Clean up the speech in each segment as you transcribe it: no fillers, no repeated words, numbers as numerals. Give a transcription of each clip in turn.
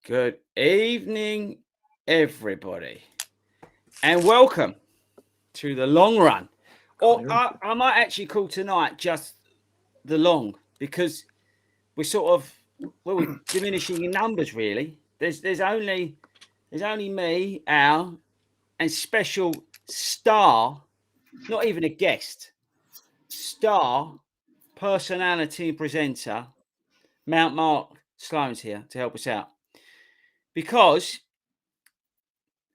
Good evening, everybody, and welcome to the long run. Or I might actually call tonight just the long, because we're sort of we're diminishing in numbers. Really, there's only me, Al, and special star, not even a guest, star personality and presenter, Mount Mark Sloan's here to help us out because.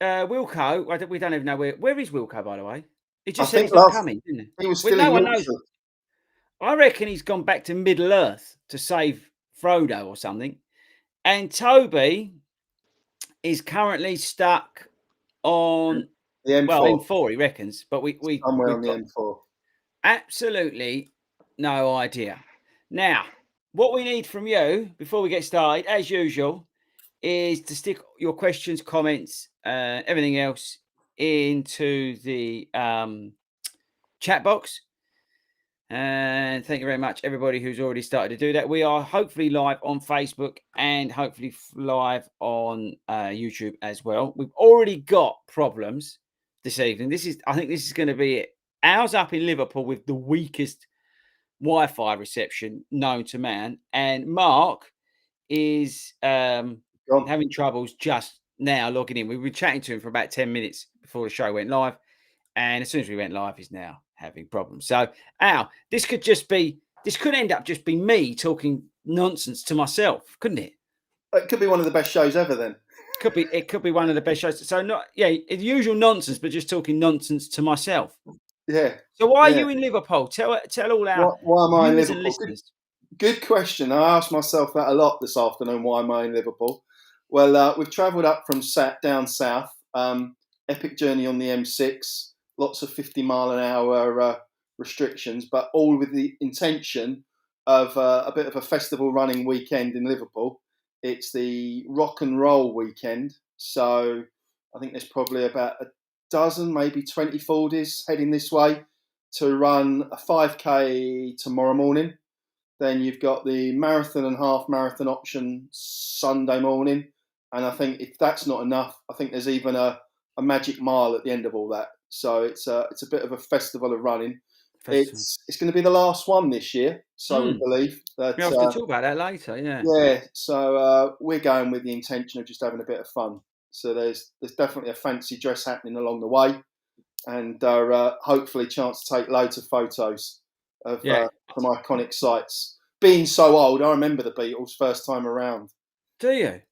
Wilco, we don't even know where is Wilco, by the way. He just said he's not coming, didn't he was he? still No in one knows. Yorkshire. I reckon he's gone back to Middle Earth to save Frodo or something. And Toby is currently stuck on The M4. Well, M4, he reckons, but we've on the got M4. absolutely no idea. Now, what we need from you before we get started, as usual, is to stick your questions, comments, everything else into the chat box. And thank you very much, everybody who's already started to do that. We are hopefully live on Facebook and hopefully live on YouTube as well. We've already got problems this evening. I think this is going to be it. Ours up in Liverpool with the weakest Wi-Fi reception known to man, and Mark is having troubles just now logging in. We were chatting to him for about 10 minutes before the show went live. And as soon as we went live, he's now having problems. So, Al, this could end up just being me talking nonsense to myself, couldn't it? It could be one of the best shows ever then. It could be one of the best shows. So the usual nonsense, but just talking nonsense to myself. Yeah. So why are you in Liverpool? Tell all our why am I in Liverpool? Listeners. Good question. I asked myself that a lot this afternoon. Why am I in Liverpool? Well, we've travelled up from down south. Epic journey on the M6. Lots of 50-mile-an-hour restrictions, but all with the intention of a bit of a festival running weekend in Liverpool. It's the rock and roll weekend, so I think there's probably about a dozen, maybe 20 FORDYs heading this way to run a 5K tomorrow morning. Then you've got the marathon and half marathon option Sunday morning, and I think if that's not enough, I think there's even a magic mile at the end of all that. So it's a bit of a festival of running. It's going to be the last one this year, so we believe. We'll have to talk about that later, yeah. Yeah, so we're going with the intention of just having a bit of fun. So there's definitely a fancy dress happening along the way, and hopefully a chance to take loads of photos of some iconic sites. Being so old, I remember the Beatles first time around. Do you?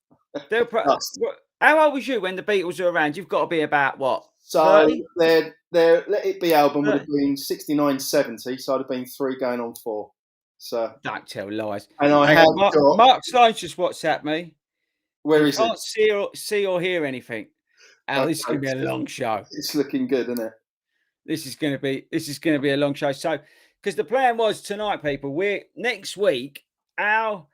How old was you when the Beatles were around? You've got to be about what? So 30? their Let It Be album would have been 69, 70, so I'd have been 3 going on 4. So don't tell lies. And I have got Mark Sloan's just WhatsApp me. Where is it? Can't see or hear anything. Al, this is going to be a long show. It's looking good, isn't it? This is going to be a long show. So, because the plan was tonight, people, next week, Toby,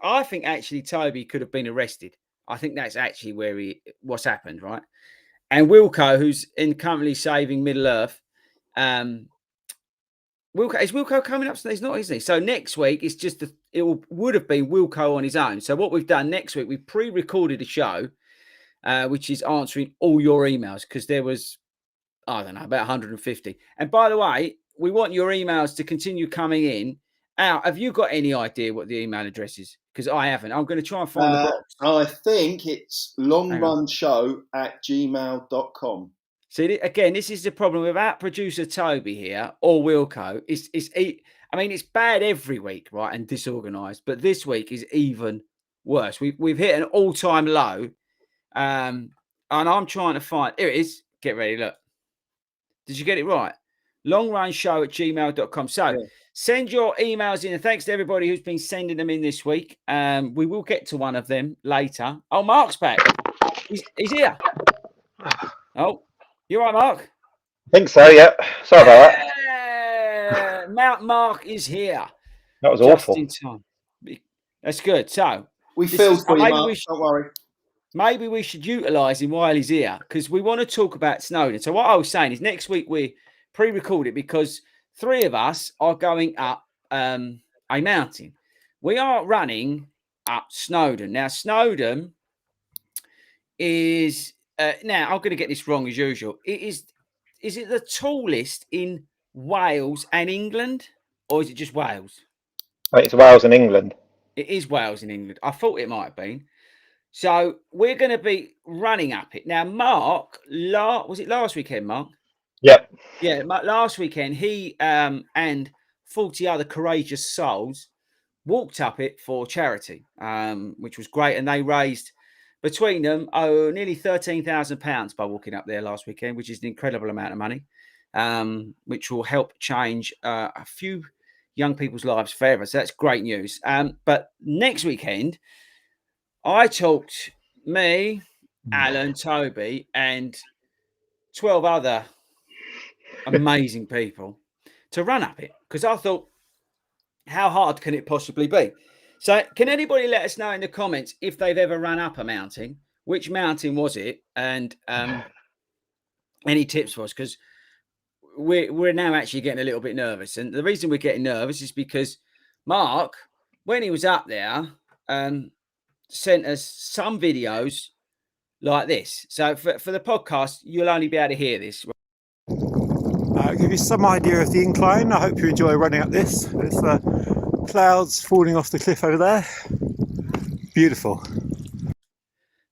I think actually Toby could have been arrested. I think that's actually what's happened, right? And Wilco, who's currently saving Middle Earth, is Wilco coming up? He's not, isn't he? So next week it's just would have been Wilco on his own. So what we've done next week, we pre-recorded a show, which is answering all your emails, because there was, I don't know, about 150. And by the way, we want your emails to continue coming in. Al, have you got any idea what the email address is? Because I haven't. I'm going to try and find the box. I think it's longrunshow@gmail.com. See, again, this is the problem without producer Toby here or Wilco. It's bad every week, right, and disorganised, but this week is even worse. We've hit an all-time low, and I'm trying to find. Here it is. Get ready. Look. Did you get it right? longrunshow@gmail.com. So send your emails in, and thanks to everybody who's been sending them in this week. We will get to one of them later. Oh, Mark's back. He's here. Oh, you all right, Mark? I think so, yeah. Sorry about that. Mount Mark is here. That was just awful. In time. That's good. So we filled for you, Mark. Don't worry. Maybe we should utilise him while he's here, because we want to talk about Snowden. So what I was saying is next week we pre-record it because 3 of us are going up a mountain. we are running up Snowden. Now, Snowden is now I'm going to get this wrong as usual. Is it the tallest in Wales and England, or is it just Wales? I think it's Wales and England. It is Wales and England. I thought it might have been. So we're going to be running up it now. Mark, was it last weekend, Mark? Yep. Yeah, last weekend he and 40 other courageous souls walked up it for charity, which was great, and they raised between them nearly £13,000 by walking up there last weekend, which is an incredible amount of money, which will help change a few young people's lives forever. So that's great news. But next weekend, I talked Alan, Toby, and 12 other amazing people to run up it, because I thought, how hard can it possibly be? So can anybody let us know in the comments if they've ever run up a mountain? Which mountain was it? And any tips for us? Because we're now actually getting a little bit nervous. And the reason we're getting nervous is because Mark, when he was up there, sent us some videos like this. So for the podcast, you'll only be able to hear this. Give you some idea of the incline. I hope you enjoy running up this. There's clouds falling off the cliff over there. Beautiful.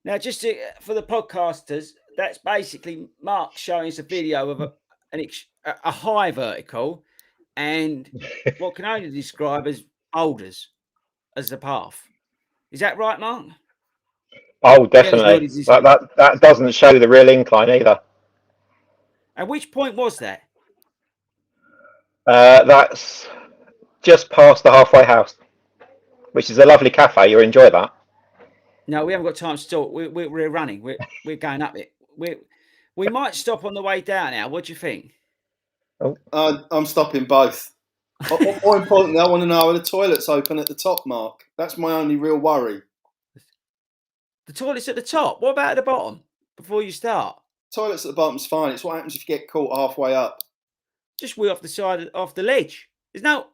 Now, just for the podcasters, that's basically Mark showing us a video of a high vertical and what can only describe as boulders as the path. Is that right, Mark? Oh, definitely. That doesn't show the real incline either. At which point was that? That's just past the halfway house, which is a lovely cafe. You'll enjoy that. No, we haven't got time to talk. We're running. We're going up it. We might stop on the way down now. What do you think? Oh. I'm stopping both. More importantly, I want to know where the toilet's open at the top, Mark. That's my only real worry. The toilet's at the top. What about at the bottom before you start? Toilet's at the bottom's fine. It's what happens if you get caught halfway up. Just wheel off the side, off the ledge. There's no.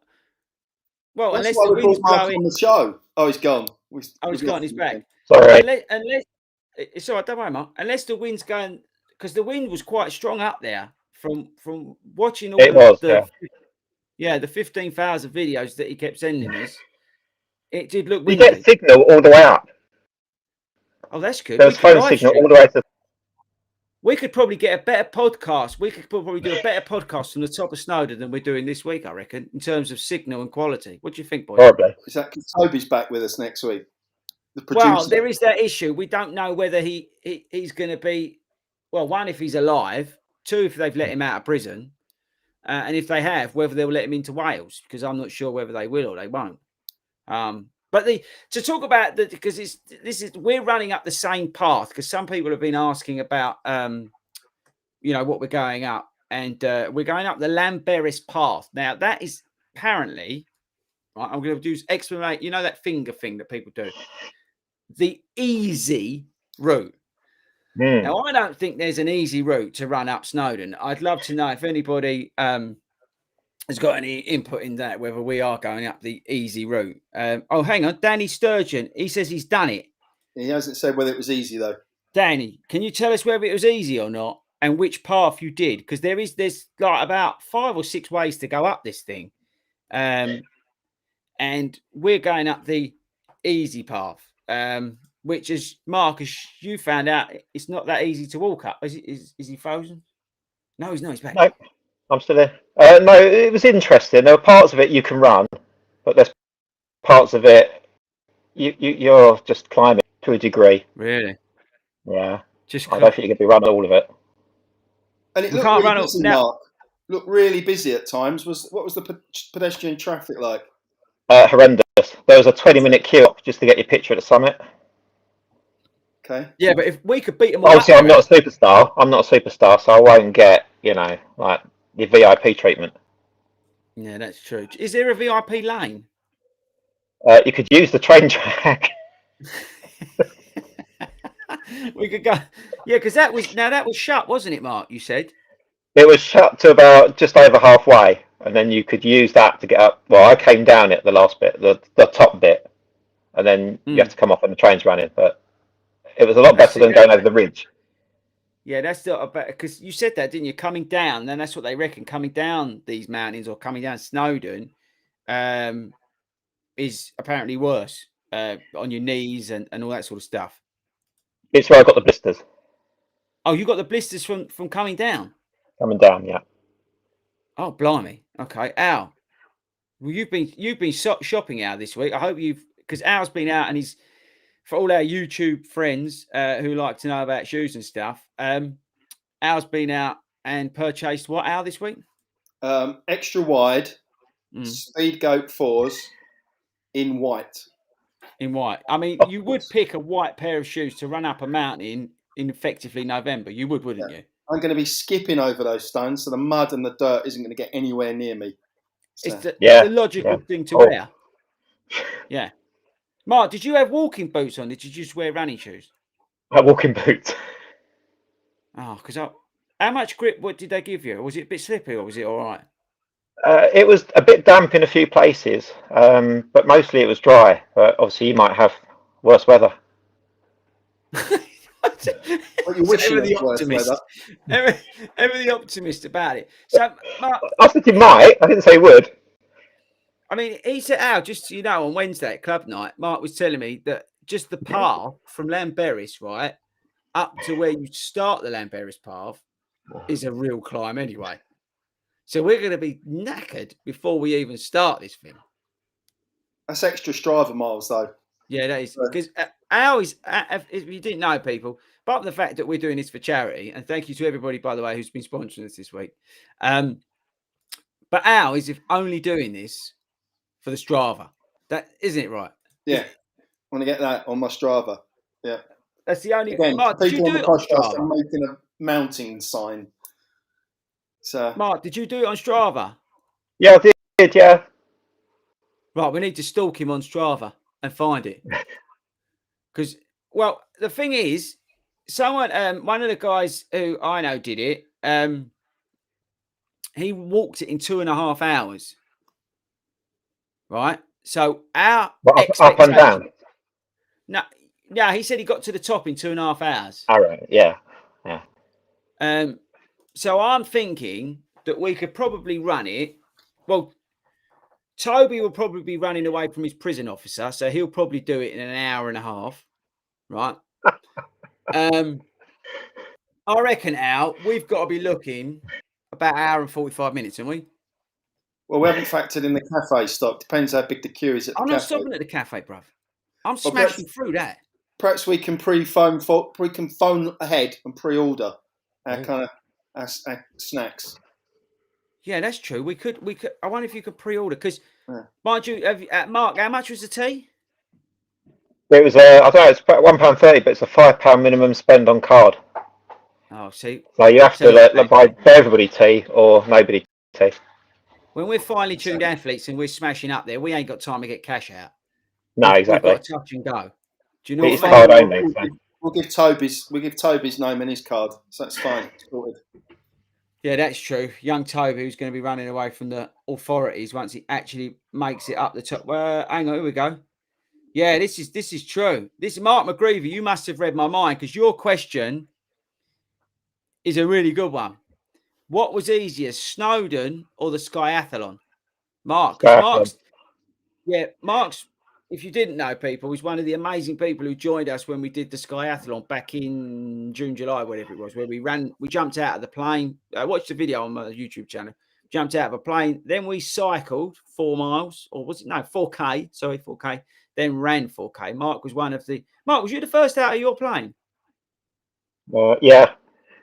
Well, that's unless why the we wind's brought Mark blowing. on the show. Oh, he's gone. He's gone. He's back. Sorry. Unless it's all right. Don't worry, Mark. Unless the wind's going, because the wind was quite strong up there from watching all the 15,000 videos that he kept sending us. It did look windy. You get signal all the way up. Oh, that's good. There's phone signal all the way to. We could probably get a better podcast. We could probably do a better podcast from the top of Snowden than we're doing this week, I reckon, in terms of signal and quality. What do you think, boys? Probably. Is that because Toby's back with us next week? The producer. Well, there is that issue. We don't know whether he's going to be, well, one, if he's alive, two, if they've let him out of prison, and if they have, whether they'll let him into Wales, because I'm not sure whether they will or they won't. But to talk about because we're running up the same path, because some people have been asking about what we're going up, and we're going up the Lamberis path. Now that is apparently, right, I'm going to do explanate. You know that finger thing that people do, the easy route. Now I don't think there's an easy route to run up Snowden. I'd love to know if anybody has got any input in that, whether we are going up the easy route. Oh, hang on. Danny Sturgeon, he says he's done it. He hasn't said whether it was easy, though. Danny, can you tell us whether it was easy or not and which path you did? Because there's like about 5 or 6 ways to go up this thing. And we're going up the easy path, which is, Mark, as you found out, it's not that easy to walk up. Is he frozen? No, he's not. He's back. No. I'm still there. No, it was interesting. There were parts of it you can run, but there's parts of it you're just climbing to a degree. Really? Yeah. I don't think you can be running all of it. And it looked really busy, Mark. Looked really busy at times. What was the pedestrian traffic like? Horrendous. There was a 20-minute queue up just to get your picture at the summit. Okay. Yeah, but if we could beat them all. Obviously, I'm not a superstar, so I won't get like the VIP treatment. Yeah, that's true. Is there a VIP lane? You could use the train track. We could go. Yeah, because that was shut, wasn't it, Mark? You said it was shut to about just over halfway. and then you could use that to get up. Well, I came down at the last bit, the top bit, and then you have to come off when the train's running. But it was a lot better than going over the ridge. Yeah, that's still better, because you said that, didn't you? Coming down, and that's what they reckon. Coming down these mountains or coming down Snowden is apparently worse on your knees and all that sort of stuff. It's where I got the blisters. Oh, you got the blisters from coming down? Coming down, yeah. Oh, blimey. Okay, Al. Well, you've been shopping out this week. I hope because Al's been out, and he's, for all our YouTube friends who like to know about shoes and stuff. Al's been out and purchased what, Al, this week? Extra wide, Speed Goat 4s in white. In white. I mean, you would pick a white pair of shoes to run up a mountain in effectively November. You would, wouldn't you? I'm going to be skipping over those stones, so the mud and the dirt isn't going to get anywhere near me. So. It's the logical thing to wear. Yeah. Mark, did you have walking boots on? Did you just wear running shoes? Walking boots. Oh, because how much grip? What did they give you? Was it a bit slippy, or was it all right? It was a bit damp in a few places, but mostly it was dry. But obviously, you might have worse weather. What you wish you the was optimist. weather. Ever the optimist about it. So, Mark, I said you might. I didn't say would. I mean, he said, Al, just so you know, on Wednesday at club night, Mark was telling me that just the path from Llanberis, right, up to where you start the Llanberis path is a real climb anyway. So we're going to be knackered before we even start this thing. That's extra Strava miles, though. Yeah, that is. Because Al is, if you didn't know, people, apart from the fact that we're doing this for charity, and thank you to everybody, by the way, who's been sponsoring us this week. But Al is only doing this for the Strava. That isn't it, right? Yeah. I want to get that on my Strava. Yeah. That's the only. Again, Mark, did you people do on it the on podcast Strava? are making a mounting sign. So, Mark, did you do it on Strava? Yeah, I did. Yeah. Right, we need to stalk him on Strava and find it. Because, well, the thing is, someone, one of the guys who I know did it. He walked it in 2.5 hours. Right, so our up and down. No, he said he got to the top in 2.5 hours. All right, yeah. So I'm thinking that we could probably run it. Well, Toby will probably be running away from his prison officer, so he'll probably do it in an hour and a half, right? I reckon, Al, we've got to be looking about an hour and 45 minutes, haven't we? Well, we haven't factored in the cafe stock. Depends how big the queue is at the cafe. I'm not stopping at the cafe, bruv. I'm smashing through that. Perhaps we can phone ahead and pre-order our kind of our snacks. Yeah, that's true. We could. I wonder if you could pre-order, because, mind you, Mark, how much was the tea? It was I don't know. It's about £1.30, but it's a £5 minimum spend on card. Oh, see. So you have to buy everybody tea or nobody tea. When we're finely tuned athletes and we're smashing up there, we ain't got time to get cash out. No, exactly. We've got to touch and go. Do you know it's what I mean? Card only, We'll give Toby's name and his card, so that's fine. Yeah, that's true. Young Toby, who's going to be running away from the authorities once he actually makes it up the top. Well, hang on, here we go. Yeah, this is true. This is Mark McGreevy. You must have read my mind, because your question is a really good one. What was easier, Snowden or the Skyathlon? Mark, because Mark's, if you didn't know, people, he's one of the amazing people who joined us when we did the Skyathlon back in June, July, whatever it was, where we jumped out of the plane. I watched the video on my YouTube channel. Jumped out of a plane, then we cycled 4 miles, or was it 4K? Sorry, 4K. Then ran 4K. Mark was Mark, was you the first out of your plane? Yeah.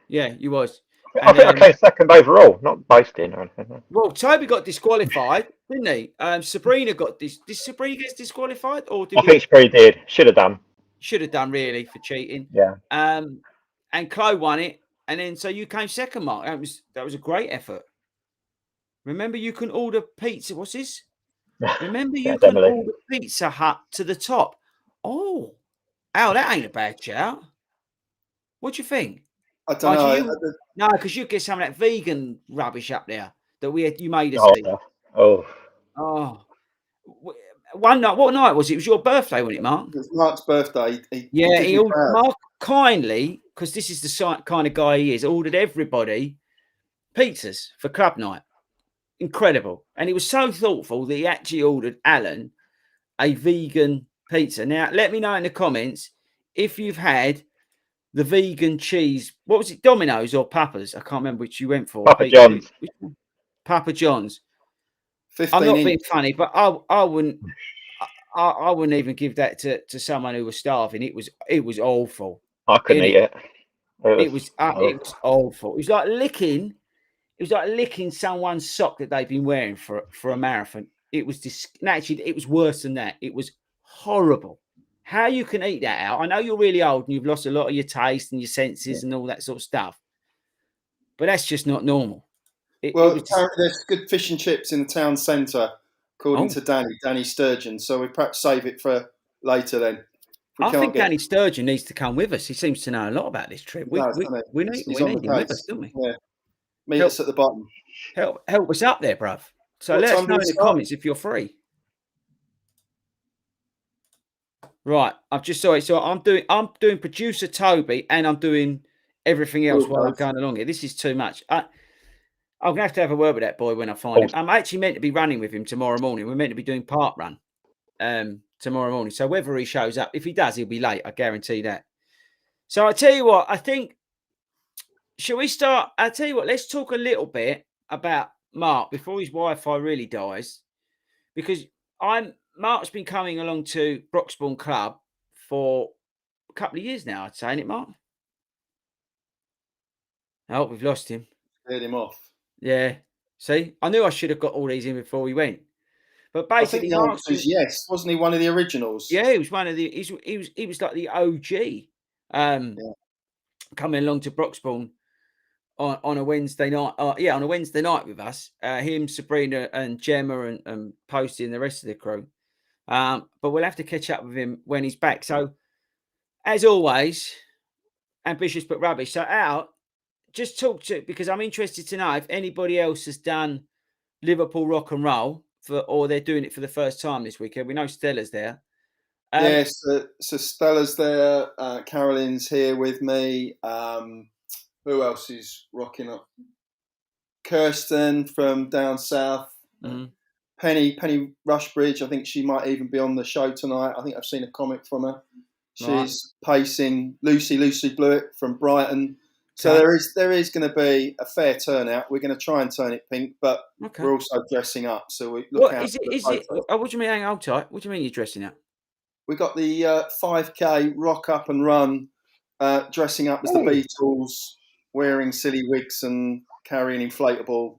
Yeah, you was. I think I came second overall, not boasting or anything. Well, Toby got disqualified, didn't he? Sabrina got this. Did Sabrina get disqualified, or did I think Sabrina did. Should have done. Should have done, really, for cheating. Yeah. And Chloe won it, and then so you came second, Mark. That was a great effort. Remember, you can order pizza. What's this? Remember, you can order Pizza Hut to the top. Oh, Al, that ain't a bad shout. What do you think? I don't know. No, because you get some of that vegan rubbish up there. that you made us Oh, eat? oh, Oh, one night. What night was it? It was your birthday, wasn't it, Mark? It was Mark's birthday. He Yeah, did me proud. Mark kindly, because this is the kind of guy he is, ordered everybody pizzas for club night. Incredible. And he was so thoughtful that he actually ordered Alan a vegan pizza. Now, let me know in the comments if you've had the vegan cheese. What was it, Domino's or Papa's? I can't remember which you went for. Papa John's. Papa John's. 15 I'm not inch. being funny, but I wouldn't. I wouldn't even give that to someone who was starving. It was awful. I couldn't eat it. It was awful. It was like licking. It was like licking someone's sock that they've been wearing for a marathon. It was actually, it was worse than that. It was horrible. How you can eat that out? I know you're really old and you've lost a lot of your taste and your senses and all that sort of stuff, but that's just not normal. Apparently there's good fish and chips in the town centre, according to Danny Sturgeon. So we perhaps save it for later then. I think Danny Sturgeon needs to come with us. He seems to know a lot about this trip. We need him with us, don't we? Yeah. Meet us at the bottom. Help us up there, bruv. So let us know in the comments if you're free. Right, I've just saw it. So I'm doing producer Toby and I'm doing everything else while I'm going along here. This is too much. I'm gonna have a word with that boy when I find him. I'm actually meant to be running with him tomorrow morning. We're meant to be doing park run tomorrow morning. So whether he shows up, if he does, he'll be late. I guarantee that. So I tell you what, I think. Shall we start? I'll tell you what, let's talk a little bit about Mark before his Wi-Fi really dies. Because Mark's been coming along to Broxbourne Club for a couple of years now, I'd say, ain't it, Mark? Oh, we've lost him. Cleared him off. Yeah. See, I knew I should have got all these in before we went. But basically, I think the answer is yes. Wasn't he one of the originals? Yeah, he was one of the. He was like the OG. Coming along to Broxbourne on a Wednesday night. On a Wednesday night with us. Him, Sabrina, and Gemma, and Posty, and the rest of the crew. But we'll have to catch up with him when he's back. So, as always, ambitious but rubbish. So, Al, just talk to, because I'm interested to know if anybody else has done Liverpool rock and roll or they're doing it for the first time this weekend. We know Stella's there. Yes, so Stella's there. Caroline's here with me. Who else is rocking up? Kirsten from down south. Mm-hmm. Penny Rushbridge. I think she might even be on the show tonight. I think I've seen a comment from her. She's pacing. Lucy Blewett from Brighton. So there is going to be a fair turnout. We're going to try and turn it pink, but we're also dressing up. So we look out. Is it? What do you mean? Hang on tight. What do you mean you're dressing up? We got the 5K rock up and run, dressing up as the Beatles, wearing silly wigs and carrying inflatable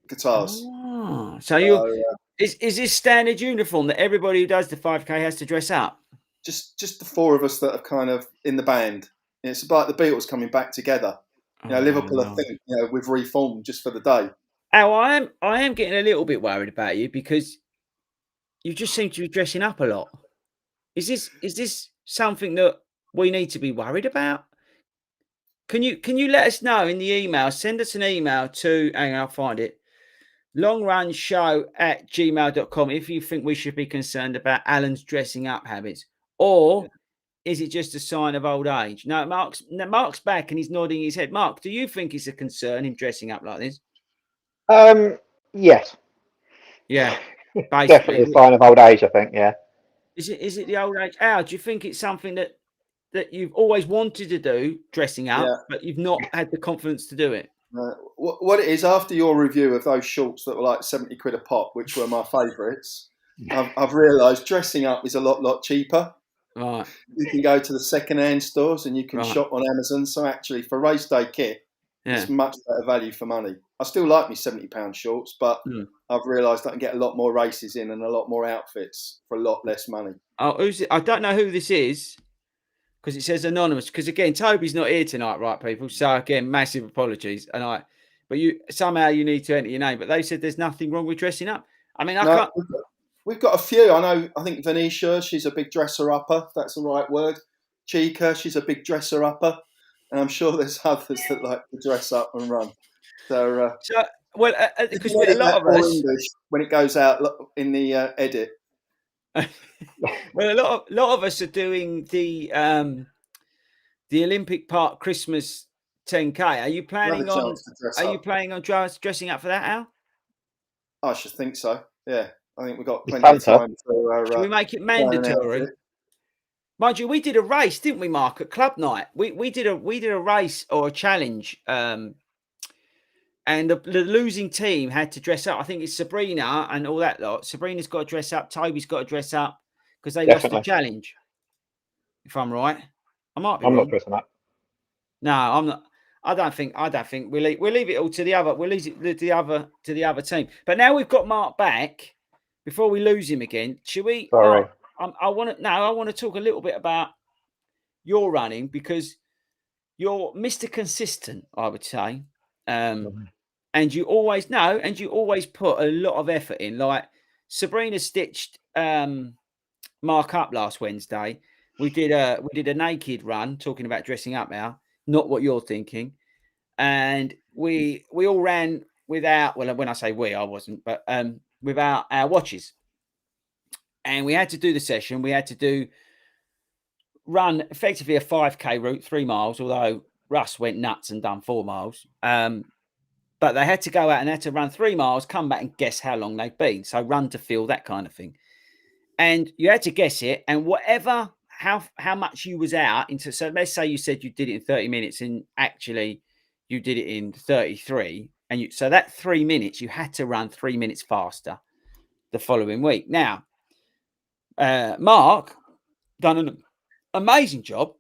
guitars. Oh, so is this standard uniform that everybody who does the 5K has to dress up? Just the four of us that are kind of in the band. It's about the Beatles coming back together. Liverpool, I think, we've reformed just for the day. Al, I am getting a little bit worried about you because you just seem to be dressing up a lot. Is this something that we need to be worried about? Can you let us know in the email? Send us an email to, hang on, I'll find it, longrunshow@gmail.com if you think we should be concerned about Alan's dressing up habits, or is it just a sign of old age? No, Mark's back and he's nodding his head. Mark, do you think it's a concern him dressing up like this? Yes. Yeah. Definitely a sign of old age, I think, yeah. Is it the old age? Al, do you think it's something that you've always wanted to do, dressing up, but you've not had the confidence to do it? What it is, after your review of those shorts that were like 70 quid a pop, which were my favourites, I've realised dressing up is a lot cheaper. Right. You can go to the second-hand stores and you can shop on Amazon. So actually, for race day kit, it's much better value for money. I still like me £70 shorts, but I've realised I can get a lot more races in and a lot more outfits for a lot less money. Oh, who's it? I don't know who this is because it says anonymous. Because again, Toby's not here tonight, right, people? So again, massive apologies. But you somehow you need to enter your name. But they said there's nothing wrong with dressing up. I mean, I can't. We've got a few. I think Venetia, she's a big dresser-upper, if that's the right word. Chica, she's a big dresser-upper. And I'm sure there's others that like to dress up and run. So Well, You because can a edit lot that of for us, English when it goes out in the edit. well, a lot of us are doing the Olympic Park Christmas 10K. Are you We'll have a planning on? chance to dress Are you up. planning on dressing up for that, Al? I should think so. Yeah, I think we've got It's plenty of Santa. time to Should we make it plan an mandatory? outfit. Mind you, we did a race, didn't we, Mark, at club night? We did a race or a challenge, and the losing team had to dress up. I think it's Sabrina and all that lot. Sabrina's got to dress up. Toby's got to dress up because they lost the Definitely. challenge. If I'm right, I might be I'm not wrong. dressing up. No, I'm not. I don't think. We'll leave it all to the other. We'll leave it to the other team. But now we've got Mark back. Before we lose him again, should we? Sorry. Mark, I want to talk a little bit about your running because you're Mr. Consistent, I would say. And you always put a lot of effort in. Like Sabrina stitched Mark up last Wednesday. We did a naked run, talking about dressing up now, not what you're thinking. And we all ran without, well, when I say we, I wasn't, but without our watches. And we had to do the session. We had to run effectively a 5K route, 3 miles, although Russ went nuts and done 4 miles. But they had to go out and had to run 3 miles, come back and guess how long they've been. So run to feel, that kind of thing. And you had to guess it. And whatever, how much you was out into, so let's say you said you did it in 30 minutes and actually you did it in 33. And so that 3 minutes, you had to run 3 minutes faster the following week. Now, Mark done an amazing job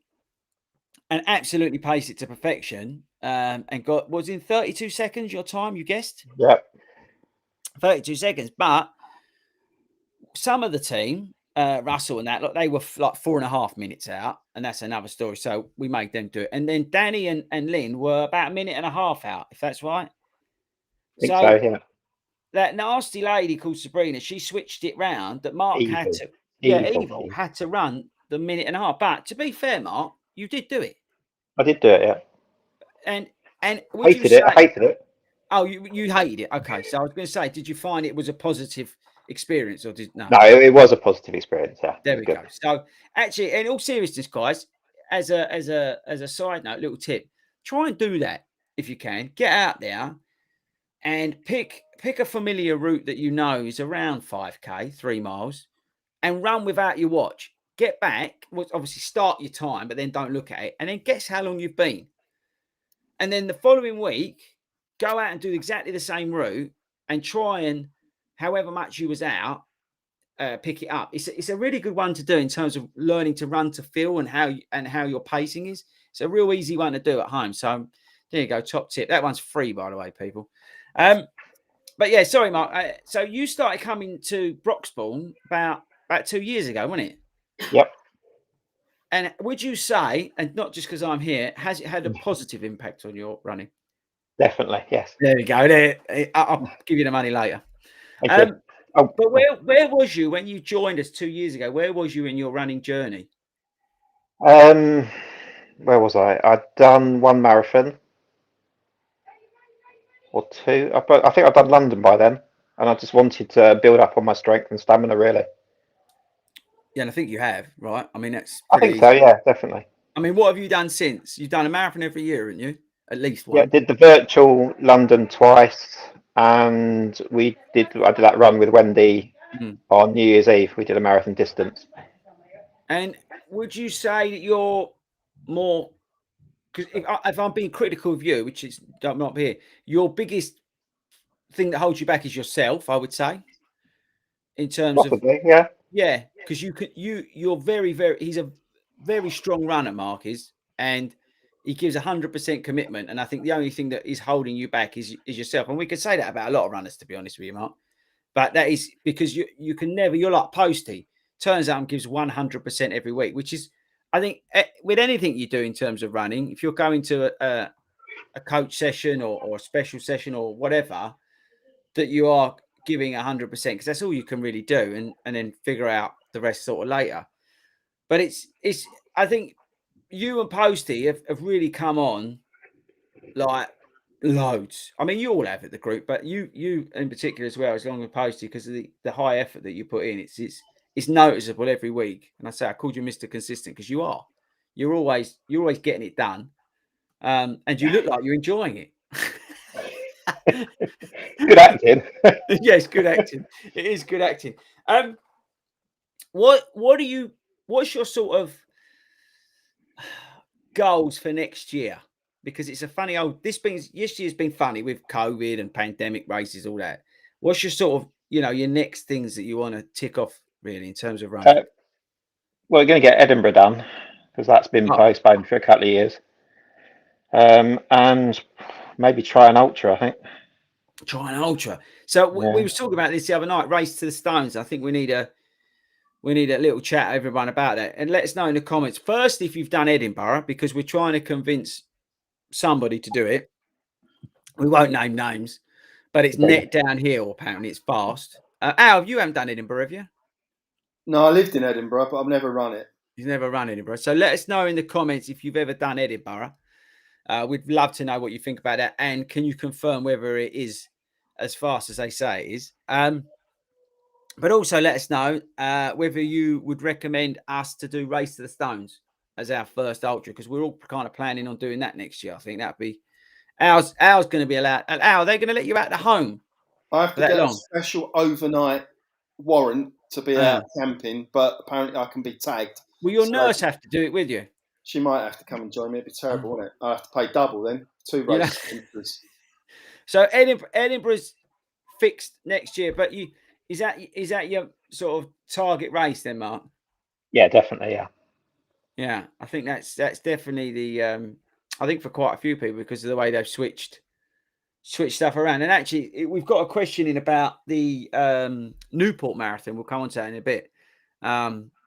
and absolutely paced it to perfection. And was in 32 seconds your time, you guessed? Yep. 32 seconds. But some of the team, Russell and that, look, they were like 4.5 minutes out, and that's another story. So we made them do it. And then Danny and Lynn were about 1.5 minutes out, if that's right. I think so, yeah. That nasty lady called Sabrina, she switched it round that Mark had to, Evil had to run the 1.5 minutes. But to be fair, Mark, you did do it. I did do it, yeah. And would you say, I hated it. Oh, you hated it. Okay, so I was going to say, did you find it was a positive experience or did no? No, it was a positive experience. Yeah, There we go. So actually, in all seriousness, guys, as a side note, little tip: try and do that if you can. Get out there and pick a familiar route that you know is around 5K, 3 miles, and run without your watch. Get back. Well, obviously, start your time, but then don't look at it, and then guess how long you've been. And then the following week, go out and do exactly the same route and try and, however much you was out, pick it up. It's a really good one to do in terms of learning to run to feel and how your pacing is. It's a real easy one to do at home. So there you go, top tip. That one's free, by the way, people. But yeah, sorry, Mark. So you started coming to Broxbourne about 2 years ago, wasn't it? Yep. And would you say, and not just because I'm here, has it had a positive impact on your running? Definitely, yes. There we go. There, I'll give you the money later. Thank you. But where was you when you joined us 2 years ago? Where was you in your running journey? Where was I? I'd done 1 marathon or 2. I think I'd done London by then, and I just wanted to build up on my strength and stamina, really. Yeah, and I think you have, right? I mean, that's I think so, yeah, definitely. I mean, what have you done since? You've done a marathon every year, haven't you? At least one. Yeah, did the virtual London twice, and I did that run with Wendy on New Year's Eve. We did a marathon distance. And would you say that you're more, because if I'm being critical of you, which is not here, your biggest thing that holds you back is yourself, I would say, in terms Possibly, of because you're very he's a very strong runner, Mark is, and he gives 100% commitment, and I think the only thing that is holding you back is yourself, and we could say that about a lot of runners, to be honest with you, Mark. But that is because you can never, you're like Posty, turns out and gives 100% every week, which is, I think, with anything you do in terms of running, if you're going to a coach session or a special session or whatever, that you are giving 100%, because that's all you can really do, and then figure out the rest sort of later. But it's I think you and Posty have really come on like Loads. I mean, you all have at the group, but you in particular as well, as long as posted because of the high effort that you put in. It's noticeable every week. And I say I called you Mr. Consistent because you are. You're always getting it done. And you look like you're enjoying it. Good acting. Yes, good acting. It is good acting. What's your sort of goals for next year? Because it's a funny old this year's been funny with COVID and pandemic races, all that. What's your sort of, your next things that you want to tick off really in terms of running? We're going to get Edinburgh done because that's been postponed for a couple of years. And maybe try an ultra, I think. Try an ultra. So we was talking about this the other night, Race to the Stones. I think we need a little chat, everyone, about that. And let us know in the comments. First, if you've done Edinburgh, because we're trying to convince somebody to do it. We won't name names, but it's net downhill, apparently. It's fast. Al, you haven't done Edinburgh, have you? No, I lived in Edinburgh, but I've never run it. You've never run Edinburgh. So let us know in the comments if you've ever done Edinburgh. We'd love to know what you think about that. And can you confirm whether it is as fast as they say it is? But also let us know whether you would recommend us to do Race to the Stones as our first ultra, because we're all kind of planning on doing that next year. I think that'd be Al's going to be allowed. Al, they're going to let you out the home. I have to get a special overnight warrant to be out camping, but apparently I can be tagged. Will your nurse have to do it with you? She might have to come and join me. It'd be terrible, wouldn't it? I have to pay double then. 2 races. So Edinburgh's fixed next year, but is that your sort of target race then, Mark? Yeah, definitely. Yeah. Yeah, I think that's definitely the. I think for quite a few people because of the way they've switched stuff around. And actually, we've got a question in about the Newport Marathon. We'll come on to that in a bit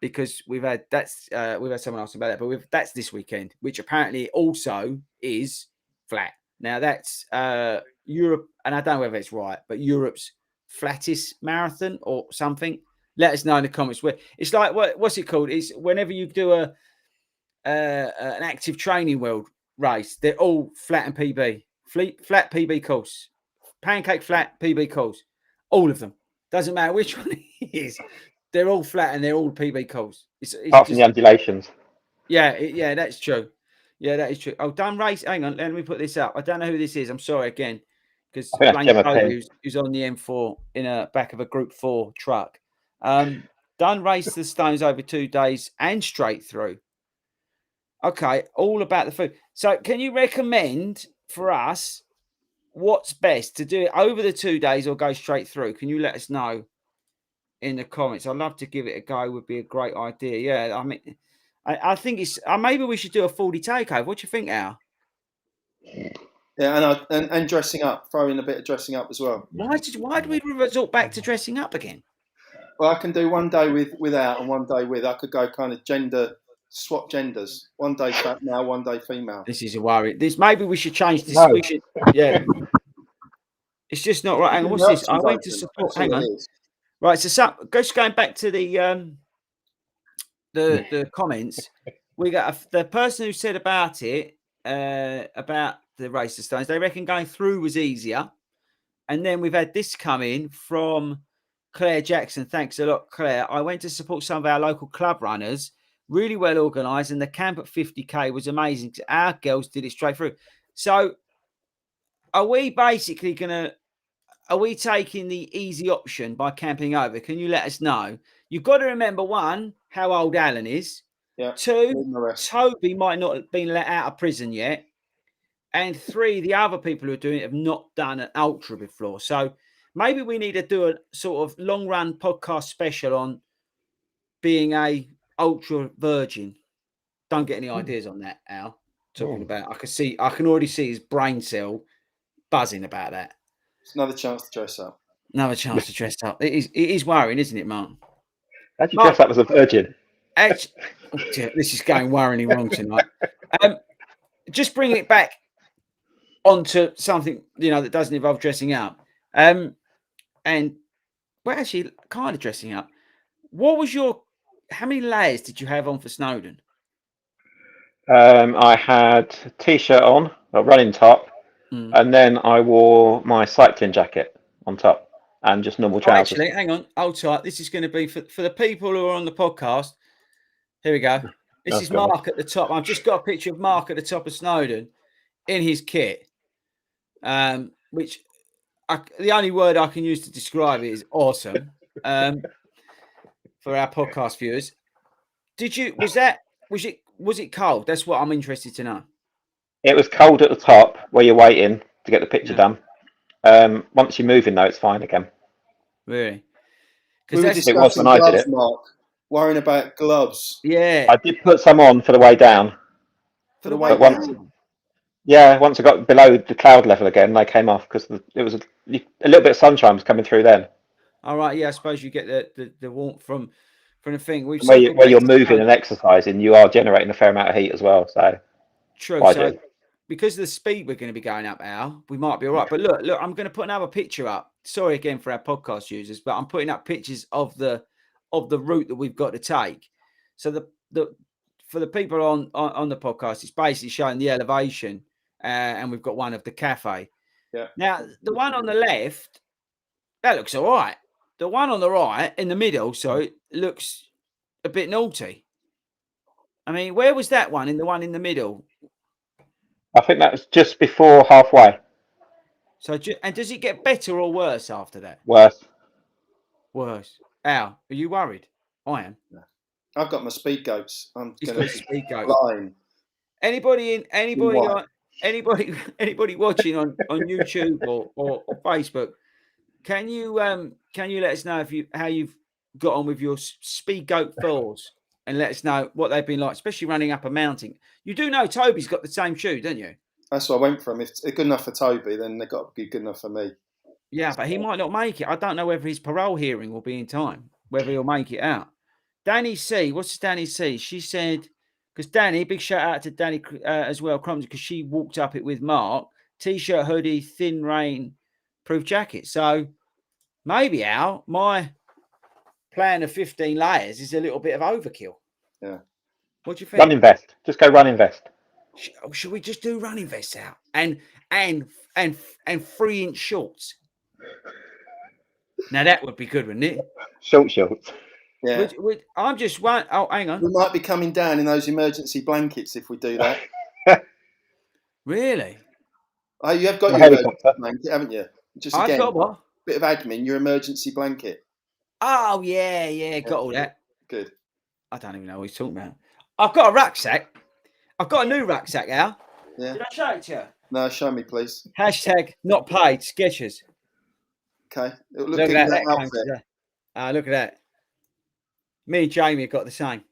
because we've had someone ask about that, but that's this weekend, which apparently also is flat. Now that's Europe, and I don't know whether it's right, but Europe's flattest marathon or something. Let us know in the comments. Where it's like what's it called? It's whenever you do an active training world race, they're all flat and PB. Flat PB course, pancake flat PB course, all of them. Doesn't matter which one it is. They're all flat and they're all PB course. Apart from the undulations. Yeah, that's true. Yeah, that is true. Oh, done race. Hang on, let me put this up. I don't know who this is. I'm sorry again, because who's on the M4 in a back of a Group 4 truck. Done Race to the Stones over 2 days and straight through. Okay, all about the food. So can you recommend for us what's best to do it over the 2 days or go straight through? Can you let us know in the comments? I'd love to give it a go. Would be a great idea. Yeah, I mean, I think it's maybe we should do a 40 takeover. What do you think, Al? Yeah, and dressing up, throw in a bit of dressing up as well. Why do we resort back to dressing up again? Well, I can do 1 day without and 1 day with. I could go kind of swap genders. 1 day male, 1 day female. This is a worry. Maybe we should change this. No. Yeah. It's just not right. Hang on, what's this? I went to support. Hang on. Right, so just going back to the comments. We got the person who said about it, about the Race to Stones. They reckon going through was easier. And then we've had this come in from Claire Jackson. Thanks a lot, Claire. I went to support some of our local club runners. Really well organised, and the camp at 50k was amazing. Our girls did it straight through. So, are we basically taking the easy option by camping over? Can you let us know? You've got to remember, 1, how old Alan is. Yeah. 2, Toby might not have been let out of prison yet. And 3, the other people who are doing it have not done an ultra before. So maybe we need to do a sort of long run podcast special on being a ultra virgin. Don't get any ideas on that, Al. Talking about, I can already see his brain cell buzzing about that. It's another chance to dress up. Another chance to dress up. It is worrying, isn't it, Mark? How'd you dress up as a virgin? This is going worryingly wrong tonight. Just bringing it back onto something that doesn't involve dressing up. And well, actually, kind of dressing up. How many layers did you have on for Snowden? I had a t-shirt on, a running top, and then I wore my cycling jacket on top and just normal Oh, trousers. actually, hang on. Hold tight. This is going to be for the people who are on the podcast. Here we go. This Oh, is God. Mark at the top. I've just got a picture of Mark at the top of Snowden in his kit, which the only word I can use to describe it is awesome. For our podcast viewers, was it cold? That's what I'm interested to know. It was cold at the top where you're waiting to get the picture done. Once you're moving, though, it's fine again. Really? We were It was discussing when I did gloves, it. Mark. Worrying about gloves. Yeah. I did put some on for the way down. For the way way once, down. Yeah, once I got below the cloud level again, they came off because it was a little bit of sunshine was coming through then. All right. Yeah, I suppose you get the warmth from the thing. We've Where circled back you're to moving Snowden. and exercising, you are generating a fair amount of heat as well. So True. I So do. because of the speed we're going to be going up, Al, we might be all right. But look, I'm going to put another picture up. Sorry again for our podcast users, but I'm putting up pictures of the route that we've got to take. So the for the people on the podcast, it's basically showing the elevation, and we've got one of the cafe. Yeah. Now the one on the left, that looks all right. The one on the right, in the middle, looks a bit naughty. I mean, where was that one? In the one in the middle? I think that was just before halfway. So, and does it get better or worse after that? Worse. Worse. Al, are you worried? I am. I've got my speed goats. I'm He's going got to speed goats. flying. Anybody watching on YouTube or Facebook, can you let us know how you've got on with your speed goat falls, and let us know what they've been like, especially running up a mountain. You do know Toby's got the same shoe, don't you? That's what I went from. If it's good enough for Toby, then they've got to be good enough for me. Yeah, but he might not make it. I don't know whether his parole hearing will be in time, whether he'll make it out. Danny C, what's Danny C? She said, because Danny, big shout out to Danny as well, Crumbs, because she walked up it with Mark, t-shirt, hoodie, thin rain, proof jacket. So maybe, Al, my plan of 15 layers is a little bit of overkill. Yeah. What do you think? Running vest. Just go running vest. Should we just do running vests out and 3-inch shorts? Now that would be good, wouldn't it? Shorts. Yeah. I'm just one. Oh, hang on. We might be coming down in those emergency blankets if we do that. Really? Oh, you have got your emergency blanket, haven't you? Just I've again, got what? Bit of admin. Your emergency blanket. Oh yeah, got all that. Good. I don't even know what he's talking about. I've got a rucksack. I've got a new rucksack, Al. Yeah. Did I show it to you? No, show me, please. Hashtag not paid Skechers. Okay. It'll look Look good at in that. outfit. Look at that. Me and Jamie have got the same.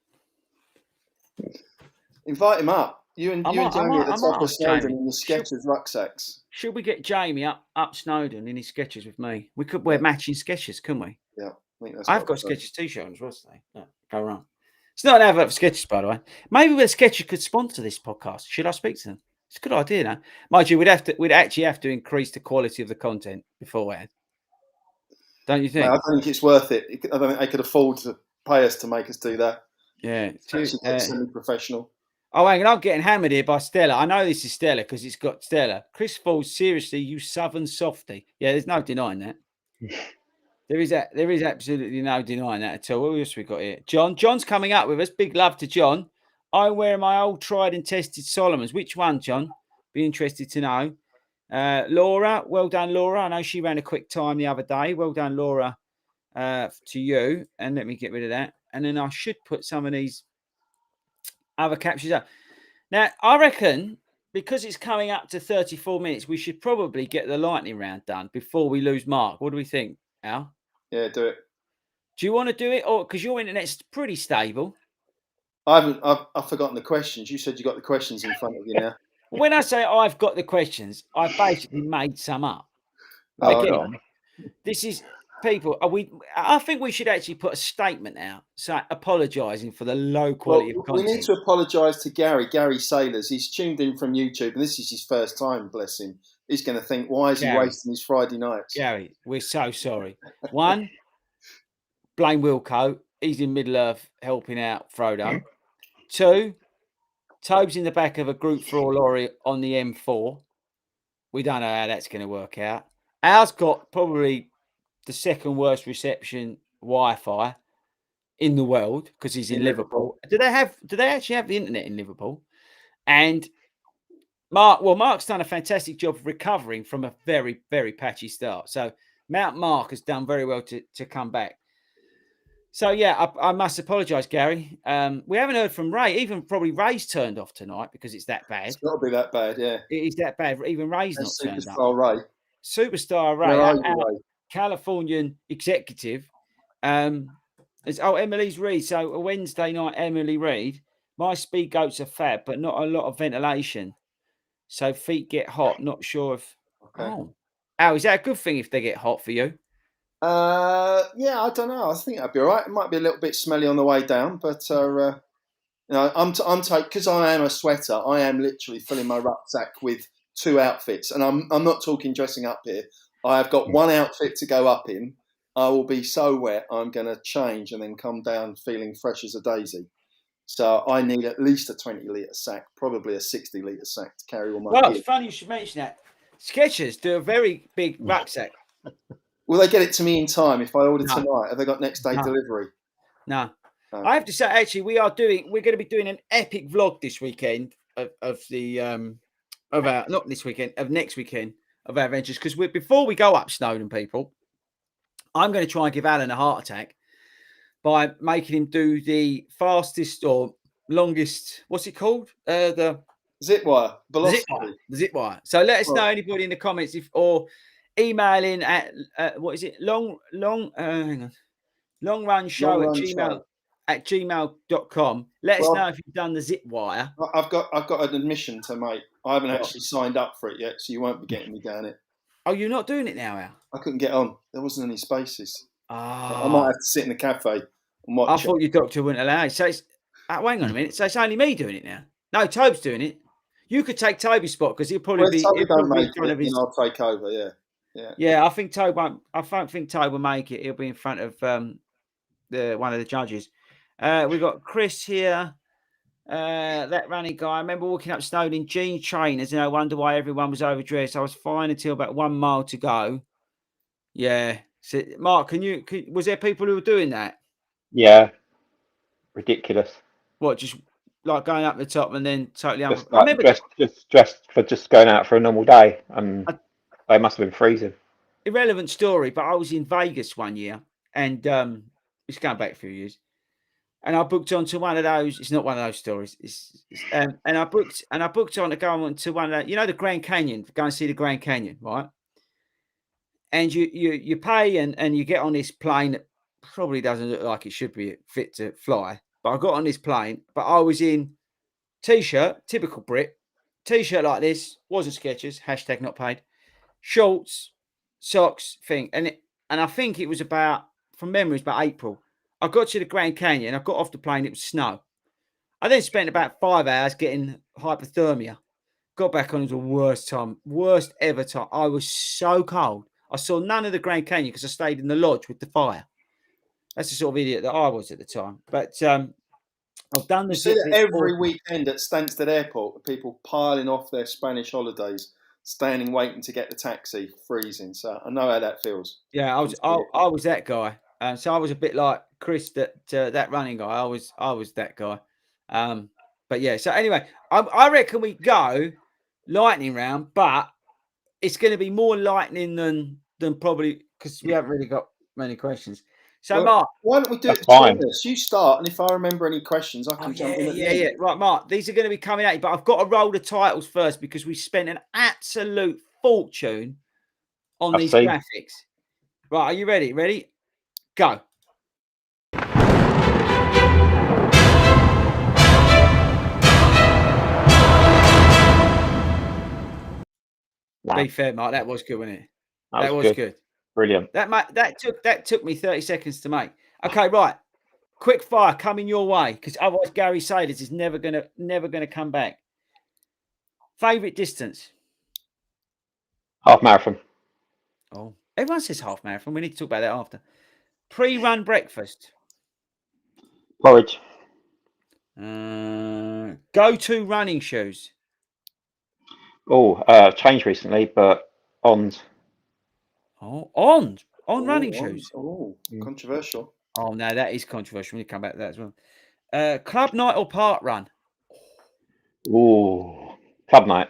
Invite him up. You and Jamie at the top of Snowden in your Skechers rucksacks. Should we get Jamie up Snowden in his Skechers with me? We could wear matching Skechers, couldn't we? Yeah. I've got Skechers t-shirt as well today. No, go wrong. It's not an advert for Skechers, by the way. Maybe the Skechers could sponsor this podcast. Should I speak to them? It's a good idea, no? Mind you, we'd actually have to increase the quality of the content beforehand. Don't you think? No, I don't think it's worth it. I don't think they could afford to pay us to make us do that. Yeah, it's semi-professional. Oh, hang on, I'm getting hammered here by Stella. I know this is Stella because it's got Stella. Chris Falls, seriously, you southern softy. Yeah, there's no denying that. There is absolutely no denying that at all. What else we got here? John's coming up with us. Big love to John. I wear my old tried and tested Solomons. Which one, John? Be interested to know. Laura, well done, Laura. I know she ran a quick time the other day. Well done, Laura, to you. And let me get rid of that. And then I should put some of these other captures up. Now, I reckon because it's coming up to 34 minutes, we should probably get the lightning round done before we lose Mark. What do we think, Al? Yeah, do it. Do you want to do it, or because your internet's pretty stable? I've forgotten the questions. You said you got the questions in front of you now. When I say I've got the questions, I basically made some up. Again, this is people. I think we should actually put a statement out, apologising for the low quality of content. We need to apologise to Gary Sailors. He's tuned in from YouTube, and this is his first time. Bless him. He's going to think, why is he wasting his Friday nights? Gary, we're so sorry. One, blame Wilco. He's in Middle Earth helping out Frodo. Two, Tobe's in the back of a Group 4 lorry on the M4 we don't know how that's going to work out. Ours got probably the second worst reception Wi-Fi in the world because he's in Liverpool. Do they actually have the internet in Liverpool? And Mark's done a fantastic job of recovering from a very, very patchy start. So Mount Mark has done very well to come back. So yeah, I must apologise, Gary. We haven't heard from Ray. Even probably Ray's turned off tonight because it's that bad. It's got to be that bad, yeah. It is that bad. Even Ray's not turned up. Superstar Ray. Superstar Ray, Where are you, our Ray? Californian executive. Emily's Reid. So a Wednesday night, Emily Reid. My speed goats are fab, but not a lot of ventilation. So feet get hot. Not sure if. Okay. Oh, is that a good thing if they get hot for you? Yeah, I don't know. I think that'd be all right. It might be a little bit smelly on the way down, but I'm because I am a sweater. I am literally filling my rucksack with 2 outfits, and I'm not talking dressing up here. I have got 1 outfit to go up in. I will be so wet. I'm going to change and then come down feeling fresh as a daisy. So I need at least a 20-litre sack, probably a 60-litre sack to carry all my gear. It's funny you should mention that. Skechers do a very big rucksack. Will they get it to me in time if I order tonight? Have they got next day delivery? No. I have to say, actually, we're going to be doing an epic vlog this weekend of next weekend of our adventures. Because before we go up Snowden, people, I'm going to try and give Alan a heart attack by making him do the fastest or longest, what's it called? The zip wire. The zip wire. So let us know, anybody in the comments, or email in at what is it? Long run show at gmail.com. Let us know if you've done the zip wire. I've got an admission to make. I haven't actually signed up for it yet, so you won't be getting me down it. Oh, you're not doing it now, Al? I couldn't get on. There wasn't any spaces. I might have to sit in the cafe and watch. I thought your doctor wouldn't allow it. So it's hang on a minute. So it's only me doing it now. No, Tobe's doing it. You could take Toby's spot because he'll probably be. Toby don't make it, then I'll take over. Yeah. I think Tobe won't. I don't think Tobe will make it. He'll be in front of one of the judges. We've got Chris here. That running guy. I remember walking up Snowden in jean trainers, and I wonder why everyone was overdressed. I was fine until about 1 mile to go. Yeah. So, Mark, was there people who were doing that? Yeah. Ridiculous. What, just like going up the top and then totally dressed for just going out for a normal day, and they must have been freezing. Irrelevant story, but I was in Vegas one year, and it's going back a few years, and I booked onto one of those. It's not one of those stories. And I booked on to go on to one of the Grand Canyon, to go and see the Grand Canyon, right? And you pay and you get on this plane that probably doesn't look like it should be fit to fly. But I got on this plane, but I was in t-shirt, typical Brit, t-shirt like this, wasn't Skechers, hashtag not paid, shorts, socks, thing. And I think it was about, from memory, it's about April. I got to the Grand Canyon, I got off the plane, it was snow. I then spent about 5 hours getting hypothermia. Got back on, it was the worst ever time. I was so cold. I saw none of the Grand Canyon because I stayed in the lodge with the fire. That's the sort of idiot that I was at the time. But I've done this. You see that every weekend at Stansted Airport, people piling off their Spanish holidays, standing waiting to get the taxi, freezing. So I know how that feels. Yeah, I was that guy. So I was a bit like Chris, that running guy. I was that guy. But yeah. So anyway, I reckon we go lightning round, but it's going to be more lightning than probably, because we haven't really got many questions. So, Mark, why don't we do it between us? You start, and if I remember any questions, I can jump in at the end. Yeah. Right, Mark, these are going to be coming at you, but I've got to roll the titles first because we spent an absolute fortune on these graphics. Right, are you ready? Ready? Go. Wow. Be fair, Mark, that was good, wasn't it? That was good. Brilliant. That took me 30 seconds to make. Okay, right. Quick fire coming your way, because otherwise Gary Saders is never gonna come back. Favorite distance? Half marathon. Oh, everyone says half marathon. We need to talk about that after. Pre-run breakfast. Porridge. Go-to running shoes. Changed recently, but Ons. Oh, on running shoes. Controversial. Oh no, that is controversial. We need to come back to that as well. Club night or park run? Ooh, club night.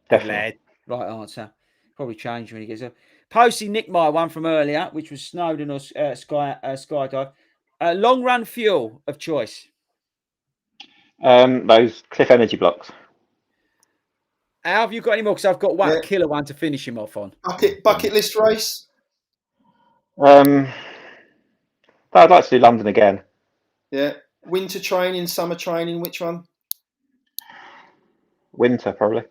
Good Definitely. lad. Right answer. Probably change when he gets up. Posty nicked my one from earlier, which was Snowden or skydive. Long run fuel of choice. Those Cliff Energy blocks. How have you got any more? Because I've got one Yeah. killer one to finish him off on. Bucket list race. I'd like to do London again. Yeah. Winter training, summer training. Which one? Winter, probably.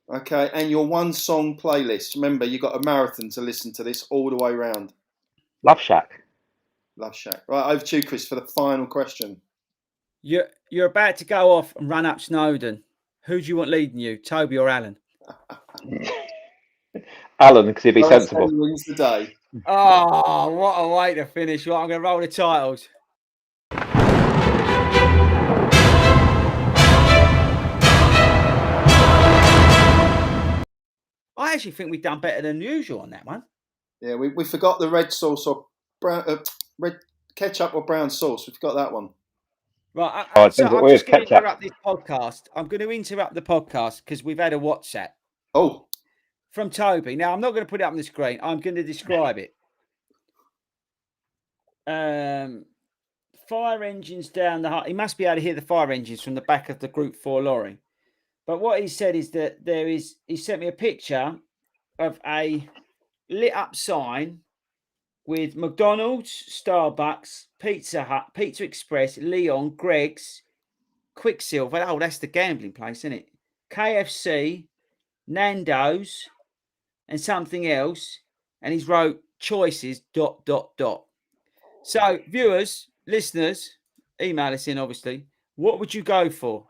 Okay. And your one song playlist. Remember, you got a marathon to listen to this all the way round. Love Shack. Love Shack. Right, over to you, Chris, for the final question. You're about to go off and run up Snowden. Who do you want leading you, Toby or Alan? Alan, because he'd be sensible. Wins the day. Oh, what a way to finish. Right, I'm going to roll the titles. I actually think we've done better than usual on that one. Yeah, we forgot the red sauce or brown, red ketchup or brown sauce. We forgot that one. Right, Depends so what I'm with just going to ketchup. interrupt this podcast. I'm going to interrupt the podcast because we've had a WhatsApp Oh, from Toby. Now, I'm not going to put it up on the screen. I'm going to describe it. Fire engines down the... He must be able to hear the fire engines from the back of the Group 4 lorry. But what he said is that he sent me a picture of a lit up sign with McDonald's, Starbucks, Pizza Hut, Pizza Express, Leon, Greg's, Quicksilver. Oh, that's the gambling place, isn't it? KFC, Nando's, and something else. And he's wrote choices, ... So, viewers, listeners, email us in, obviously. What would you go for?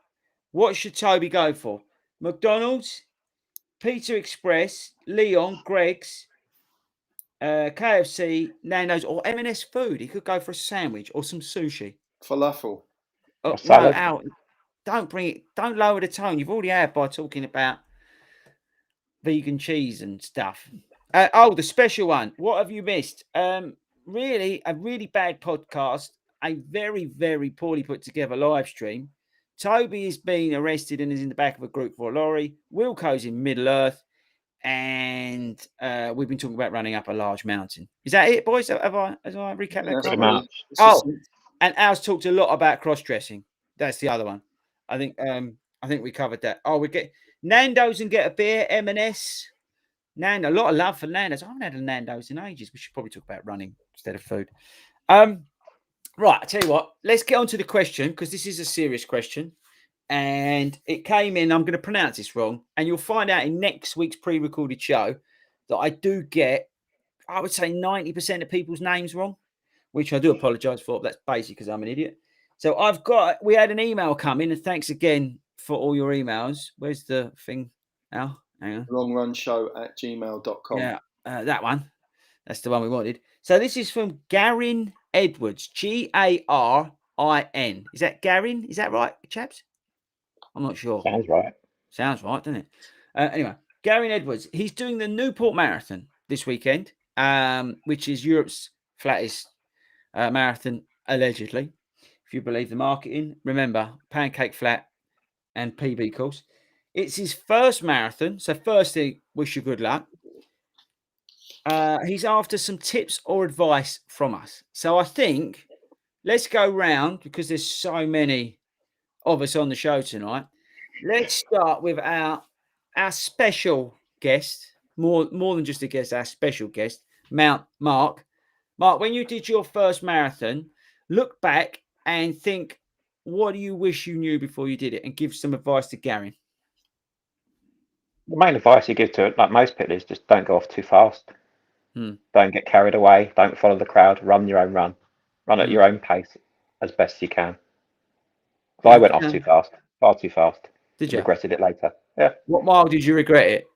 What should Toby go for? McDonald's, Pizza Express, Leon, Greg's, KFC, Nando's, or M&S food. He could go for a sandwich or some sushi. falafel. Oh, no, salad. Al, don't bring it. Don't lower the tone. You've already had by talking about vegan cheese and stuff. The special one. What have you missed? Really, a really bad podcast. A very, very poorly put together live stream. Toby is being arrested and is in the back of a Group 4 lorry. Wilco's in Middle Earth. And we've been talking about running up a large mountain. Is that it, boys? Have I recapped that? Pretty much. And Al's talked a lot about cross-dressing. That's the other one. I think we covered that. Oh, we get Nando's and get a beer. M&S. Nando, a lot of love for Nando's. I haven't had a Nando's in ages. We should probably talk about running instead of food. Right, I tell you what. Let's get on to the question because this is a serious question. And it came in, I'm going to pronounce this wrong, and you'll find out in next week's pre-recorded show that I do get, I would say 90% of people's names wrong, which I do apologize for. But that's basically because I'm an idiot. So we had an email come in, and thanks again for all your emails. Where's the thing now? Hang on. longrunshow@gmail.com. Yeah, that one. That's the one we wanted. So this is from Garin Edwards, Garin. Is that Garin? Is that right, chaps? I'm not sure. Sounds right. Sounds right, doesn't it? Anyway, Garin Edwards, he's doing the Newport Marathon this weekend, which is Europe's flattest marathon, allegedly, if you believe the marketing. Remember, pancake flat and PB course. It's his first marathon, so firstly, wish you good luck. He's after some tips or advice from us. So I think let's go round because there's so many of us on the show tonight. Let's start with our special guest, more than just a guest, our special guest, Mark. Mark, when you did your first marathon, look back and think, what do you wish you knew before you did it? And give some advice to Gary. The main advice you give to, like most people, is just don't go off too fast. Don't get carried away. Don't follow the crowd. Run your own run. Run at your own pace as best you can. I went off too fast, far too fast. Did you? Regretted it later. Yeah. What mile did you regret it?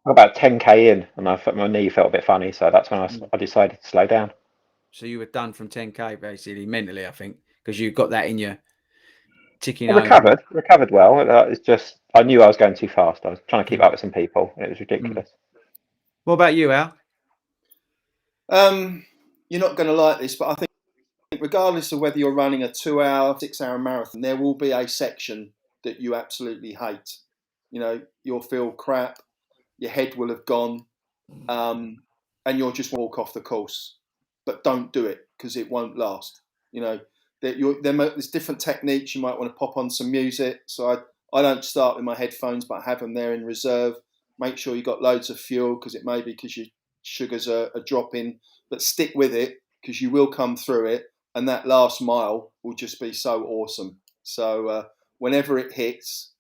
About 10k in, and my knee felt a bit funny, so that's when I decided to slow down. So you were done from 10k basically mentally, I think, because you got that in your ticking I over. recovered well. It's just I knew I was going too fast. I was trying to keep up with some people, and it was ridiculous. What about you, Al? You're not going to like this, but I think regardless of whether you're running a 2-hour, 6-hour marathon, there will be a section that you absolutely hate. You know, you'll feel crap, your head will have gone, and you'll just walk off the course. But don't do it because it won't last. You know, there's different techniques. You might want to pop on some music. So I don't start with my headphones, but I have them there in reserve. Make sure you got loads of fuel because it may be because your sugars are dropping. But stick with it because you will come through it, and that last mile will just be so awesome. So whenever it hits,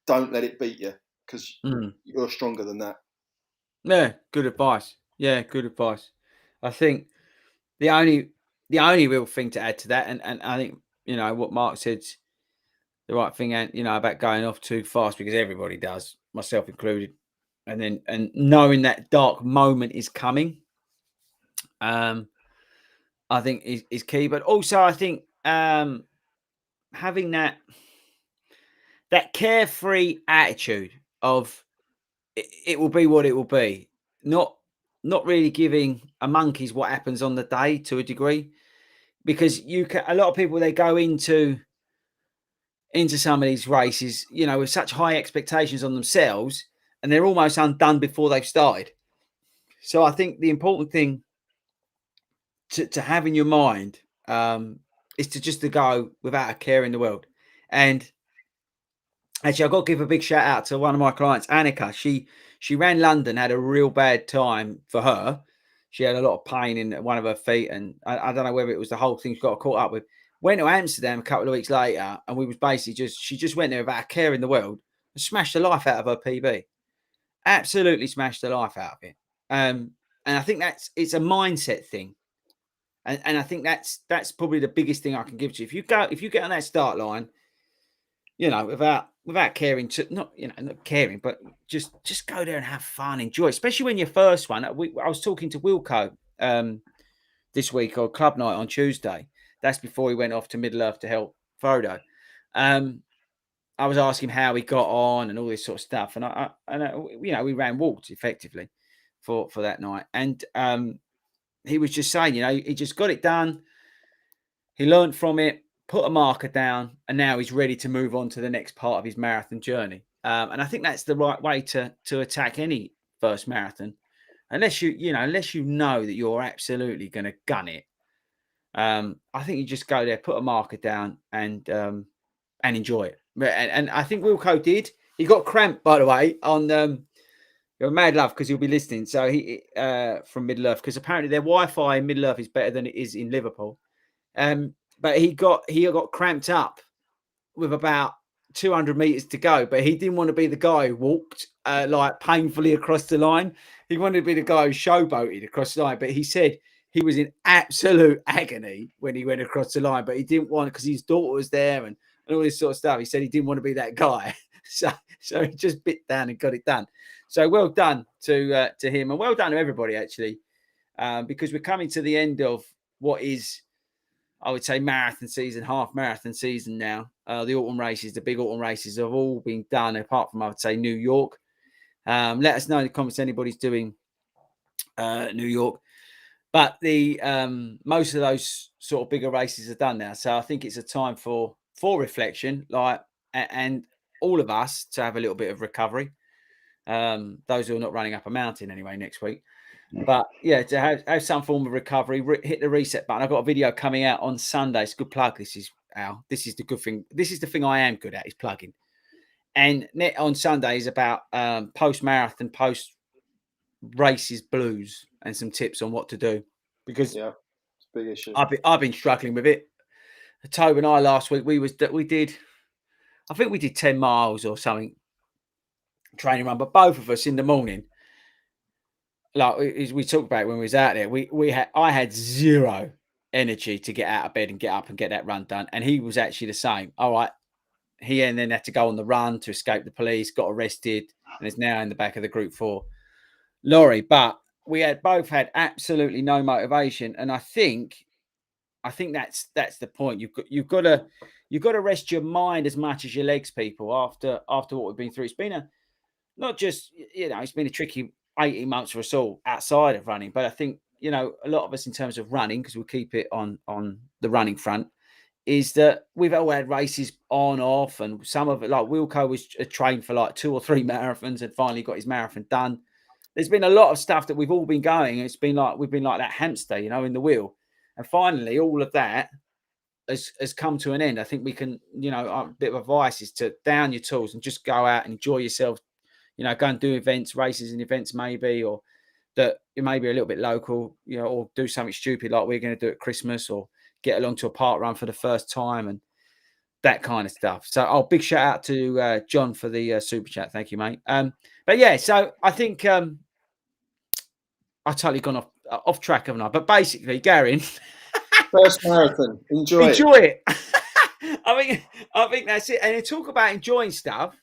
don't let it beat you because you're stronger than that. Yeah, good advice. Yeah, good advice. I think the only real thing to add to that, and I think, you know, what Mark said's the right thing, and, you know, about going off too fast, because everybody does, myself included, and knowing that dark moment is coming, I think is key. But also, I think having that carefree attitude of it will be what it will be, not really giving a monkey's what happens on the day, to a degree, because a lot of people, they go into some of these races, you know, with such high expectations on themselves, and they're almost undone before they've started. So I think the important thing to have in your mind is to go without a care in the world. And actually, I've got to give a big shout out to one of my clients, Annika. She ran London, had a real bad time for her. She had a lot of pain in one of her feet, and I don't know whether it was the whole thing she got caught up with. Went to Amsterdam a couple of weeks later, and we was basically she just went there without a care in the world and smashed the life out of her PB. Absolutely smashed the life out of it. And I think it's a mindset thing. And I think that's probably the biggest thing I can give to you. If you get on that start line, you know, without caring not caring, but just go there and have fun, enjoy, especially when you're first one. I was talking to Wilco this week, or club night on Tuesday. That's before he went off to Middle Earth to help FORDY. I was asking how he got on and all this sort of stuff, and I you know, we ran walks effectively for that night, and he was just saying, you know, he just got it done. He learned from it, put a marker down, and now he's ready to move on to the next part of his marathon journey. And I think that's the right way to attack any first marathon, unless you know that you're absolutely going to gun it. I think you just go there, put a marker down, and enjoy it. And I think Wilco did. He got cramped, by the way, on you're mad love, because he'll be listening. So he from Middle Earth, because apparently their Wi-Fi in Middle Earth is better than it is in Liverpool. But he got cramped up with about 200 meters to go, but he didn't want to be the guy who walked like painfully across the line. He wanted to be the guy who showboated across the line. But he said he was in absolute agony when he went across the line, but he didn't want, because his daughter was there and all this sort of stuff. He said he didn't want to be that guy. So he just bit down and got it done. So well done to him, and well done to everybody, actually, because we're coming to the end of what is, I would say, marathon season, half marathon season now. The autumn races, the big autumn races, have all been done, apart from, I would say, New York. Let us know in the comments anybody's doing New York. But the most of those sort of bigger races are done now. So I think it's a time for reflection, and all of us to have a little bit of recovery. Those who are not running up a mountain anyway next week. But yeah, to have some form of recovery, hit the reset button. I've got a video coming out on Sunday. It's a good plug. This is Al. This is the good thing. This is the thing I am good at, is plugging. And on Sunday is about post-marathon, post-races blues, and some tips on what to do. Because yeah, it's a big issue. I've been struggling with it. Toby and I last week, we did 10 miles or something, training run, but both of us in the morning, like we talked about when we was out there, I had zero energy to get out of bed and get up and get that run done. And he was actually the same. All right. He then had to go on the run to escape the police, got arrested, and is now in the back of the Group 4 lorry. But we both had absolutely no motivation. And I think I think that's the point. You've got to rest your mind as much as your legs, people. After what we've been through, it's been not just it's been a tricky 18 months for us all outside of running, but I think a lot of us in terms of running, because we'll keep it on the running front, is that we've all had races on, off, and some of it, like Wilco was trained for like 2 or 3 marathons and finally got his marathon done. There's been a lot of stuff that we've all been going, and it's been like we've been like that hamster, in the wheel. And finally, all of that has come to an end. I think we can, a bit of advice is to down your tools and just go out and enjoy yourself. Go and do events, races and events maybe, or that it may be a little bit local, or do something stupid like we're going to do at Christmas, or get along to a park run for the first time and that kind of stuff. So, big shout out to John for the super chat. Thank you, mate. But yeah, so I think I've totally gone off track, haven't I? But basically, Gary, first marathon, enjoy it. I think that's it. And to talk about enjoying stuff,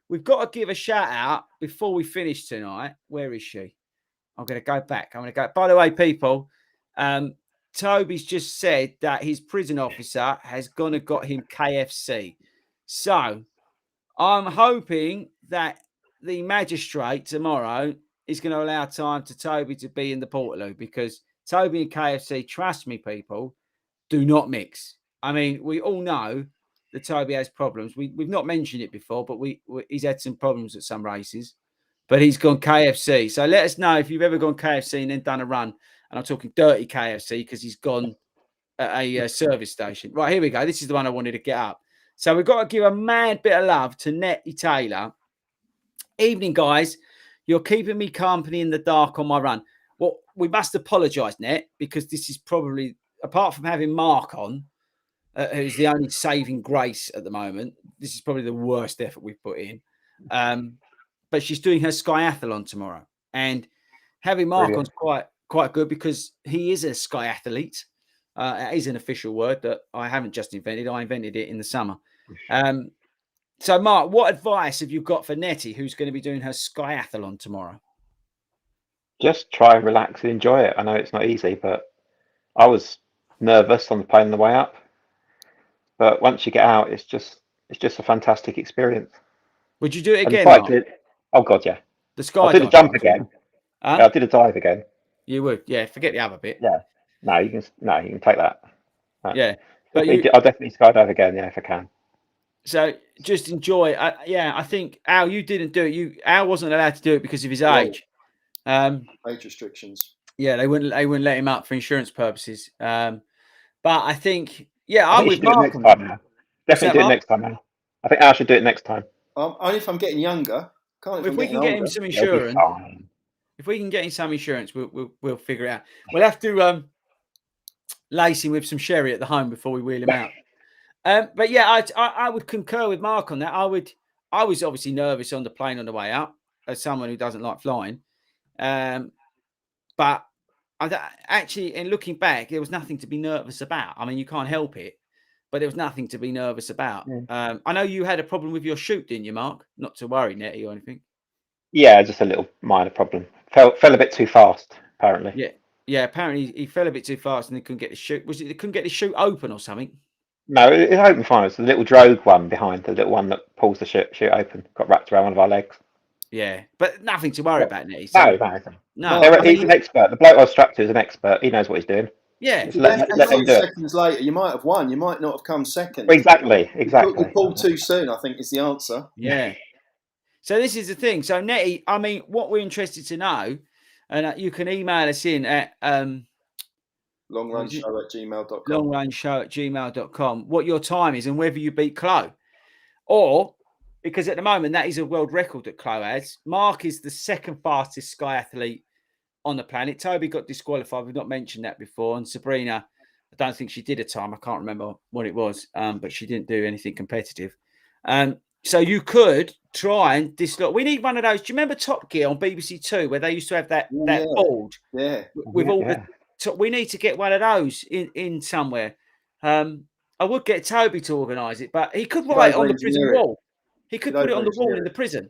we've got to give a shout out before we finish tonight. Where is she? I'm going to go back. By the way, people, Toby's just said that his prison officer has gone and got him KFC. So I'm hoping that the magistrate tomorrow is going to allow time to Toby to be in the Portaloo, because Toby and KFC, trust me, people, do not mix. I mean, we all know that Toby has problems. We've not mentioned it before, but he's had some problems at some races. But he's gone KFC. So let us know if you've ever gone KFC and then done a run. And I'm talking dirty KFC, because he's gone at a service station. Right, here we go. This is the one I wanted to get up. So we've got to give a mad bit of love to Nettie Taylor. Evening, guys. You're keeping me company in the dark on my run. Well, we must apologise, Net, because this is probably, apart from having Mark on, who's the only saving grace at the moment, this is probably the worst effort we've put in. But she's doing her skiathlon tomorrow, and having Mark on's quite good, because he is a skiathlete. It is an official word that I haven't just invented. I invented it in the summer. So, Mark, what advice have you got for Nettie, who's going to be doing her skiathlon tomorrow? Just try and relax and enjoy it. I know it's not easy, but I was nervous on the plane on the way up. But once you get out, it's just a fantastic experience. Would you do it again? Oh God, yeah. The sky. I did a jump again. Huh? Yeah, I did a dive again. You would, yeah. Forget the other bit. Yeah. No, you can take that. No. Yeah, but I'll definitely skydive again. Yeah, if I can. So just enjoy. I think Al, you didn't do it. Al wasn't allowed to do it because of his age. Age restrictions. Yeah, they wouldn't let him up for insurance purposes. But I think, I'm with Mark. Definitely do it next time, man. I think Al should do it next time. Only if I'm getting younger. If we can get him some insurance, we'll figure it out. We'll have to lace him with some sherry at the home before we wheel him out. But yeah, I would concur with Mark on that. I was obviously nervous on the plane on the way up, as someone who doesn't like flying. But actually, in looking back, there was nothing to be nervous about. I mean, you can't help it, but there was nothing to be nervous about. Yeah. I know you had a problem with your chute, didn't you, Mark? Not to worry, Nettie, or anything. Yeah, just a little minor problem. Fell a bit too fast, apparently. Yeah. Apparently, he fell a bit too fast, and they couldn't get the chute. Was it they couldn't get the chute open or something? No, it's open fine. It's the little drogue one behind, the little one that pulls the chute open. Got wrapped around one of our legs. Yeah, but nothing to worry about, Nettie. So, no. He's an expert. The bloke I was strapped to is an expert. He knows what he's doing. Yeah. Let him do it. Seconds later, you might have won. You might not have come second. Exactly. You pulled too soon, I think, is the answer. Yeah. So this is the thing. So, Nettie, I mean, what we're interested to know, and you can email us in at longrunshow@gmail.com. longrunshow@gmail.com, what your time is and whether you beat Chloe. Or, because at the moment, that is a world record that Chloe has. Mark is the second fastest skiathlete on the planet. Toby got disqualified. We've not mentioned that before. And Sabrina, I don't think she did a time. I can't remember what it was, but she didn't do anything competitive. So you could try and dislodge. We need one of those. Do you remember Top Gear on BBC Two, where they used to have that board? Yeah. With all the. We need to get one of those in somewhere. I would get Toby to organise it, but he could write it on the prison wall. He could put it on the wall in the prison,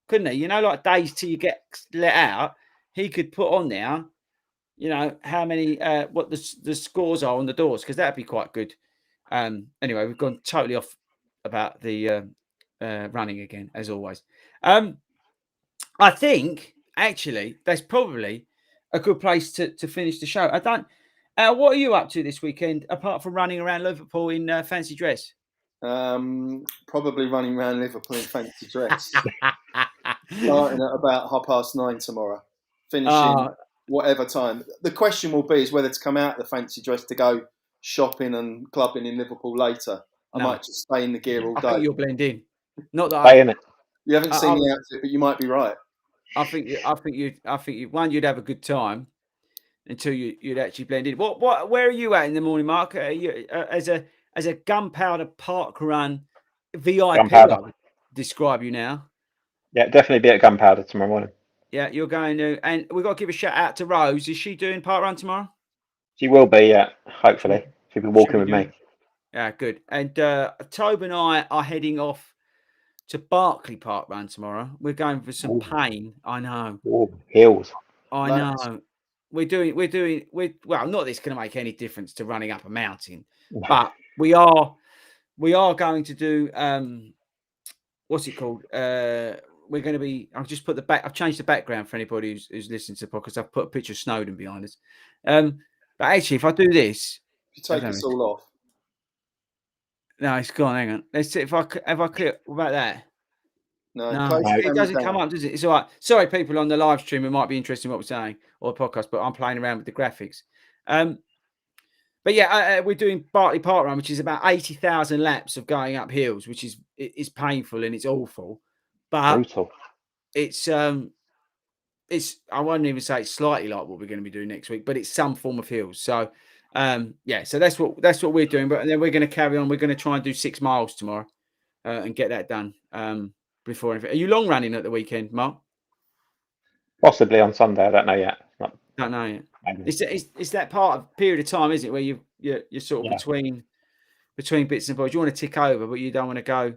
couldn't he? Like days till you get let out. He could put on there, how many what the scores are on the doors, because that'd be quite good. Anyway, we've gone totally off about the running again, as always. I think actually that's probably a good place to finish the show. I don't. What are you up to this weekend apart from running around Liverpool in fancy dress? Probably running around Liverpool in fancy dress. Starting at about 9:30 tomorrow, finishing whatever time. The question will be is whether to come out of the fancy dress to go shopping and clubbing in Liverpool later. I might just stay in the gear all day. I think you'll blend in. Not that Stay in it. You haven't seen the outfit, but you might be right. I think you'd have a good time until you'd actually blend in. Where are you at in the morning, Mark? Are you, as a gunpowder park run VIP, Gunpowder. I would describe you now. Yeah, definitely be at Gunpowder tomorrow morning. Yeah, you're going to, and we've got to give a shout out to Rose. Is she doing park run tomorrow? She will be, yeah. Hopefully, she'll be walking with me. Yeah, good. And Tobe and I are heading off to Berkeley Park Run tomorrow. We're going for some pain. I know. Hills. I know. We're doing. Well, not that it's going to make any difference to running up a mountain, but we are going to do. What's it called? We're going to be. I've just put I've changed the background for anybody who's listening to the podcast. I've put a picture of Snowden behind us. But actually, if I do this, if you take this all off. No, it's gone. Hang on. Let's see if I click. What about that? No, it doesn't come up, does it? It's all right. Sorry, people on the live stream, it might be interesting what we're saying or the podcast, but I'm playing around with the graphics. But yeah, we're doing Berkeley Park Run, which is about 80,000 laps of going up hills, which is painful and it's awful. But brutal. It's I won't even say it's slightly like what we're going to be doing next week, but it's some form of hills. So so that's what we're doing. But then we're going to carry on. We're going to try and do 6 miles tomorrow and get that done before anything. Are you long running at the weekend, Mark? Possibly on Sunday. I don't know yet. Don't know yet. It's that period of time, isn't it, where you're sort of between bits and bobs. You want to tick over, but you don't want to go.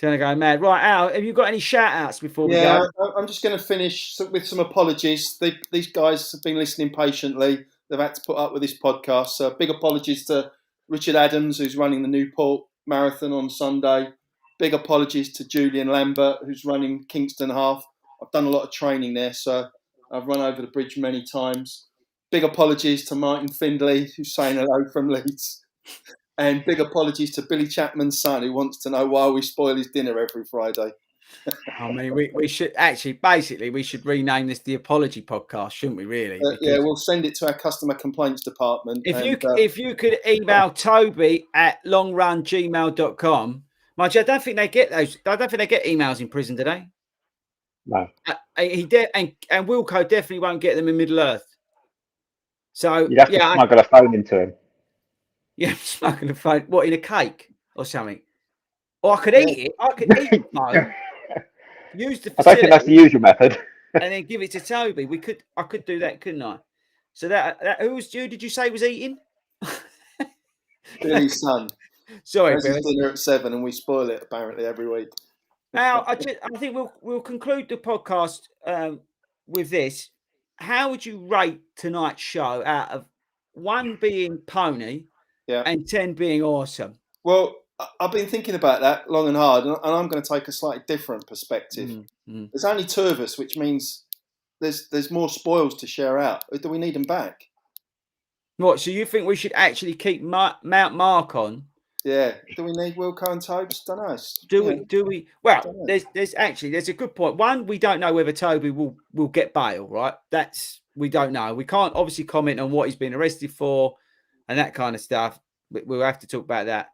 Mad. Right, Al, have you got any shout outs before we go? Yeah, I'm just going to finish with some apologies. These guys have been listening patiently. They've had to put up with this podcast. So big apologies to Richard Adams, who's running the Newport Marathon on Sunday. Big apologies to Julian Lambert, who's running Kingston Half. I've done a lot of training there, so I've run over the bridge many times. Big apologies to Martin Findlay, who's saying hello from Leeds. And big apologies to Billy Chapman's son, who wants to know why we spoil his dinner every Friday. I mean, we should actually, we should rename this the Apology Podcast, shouldn't we? Really? Yeah, we'll send it to our customer complaints department. If you could email Toby at longrungmail.com, mind you, I don't think they get those. I don't think they get emails in prison today. No. And Wilco definitely won't get them in Middle Earth. So you'd have to smuggle a phone into him. Yeah, smuggling a phone. What, in a cake or something? Or I could eat it. I could eat the phone. Use the facility. I don't think that's the usual method. And then give it to Toby. I could do that, couldn't I? So who did you say was eating? Billy's son. Sorry, Billy. Dinner at 7, and we spoil it apparently every week. Now, I think we'll conclude the podcast with this. How would you rate tonight's show out of 1 being pony and 10 being awesome? Well, I've been thinking about that long and hard, and I'm going to take a slightly different perspective. There's only 2 of us, which means there's more spoils to share out. Or do we need them back? What? So you think we should actually keep Mount Mark on? Yeah. Do we need Wilco and Tobes? Don't know. Do we? Well, there's a good point. 1, we don't know whether Toby will get bail, right? We don't know. We can't obviously comment on what he's been arrested for and that kind of stuff. We'll have to talk about that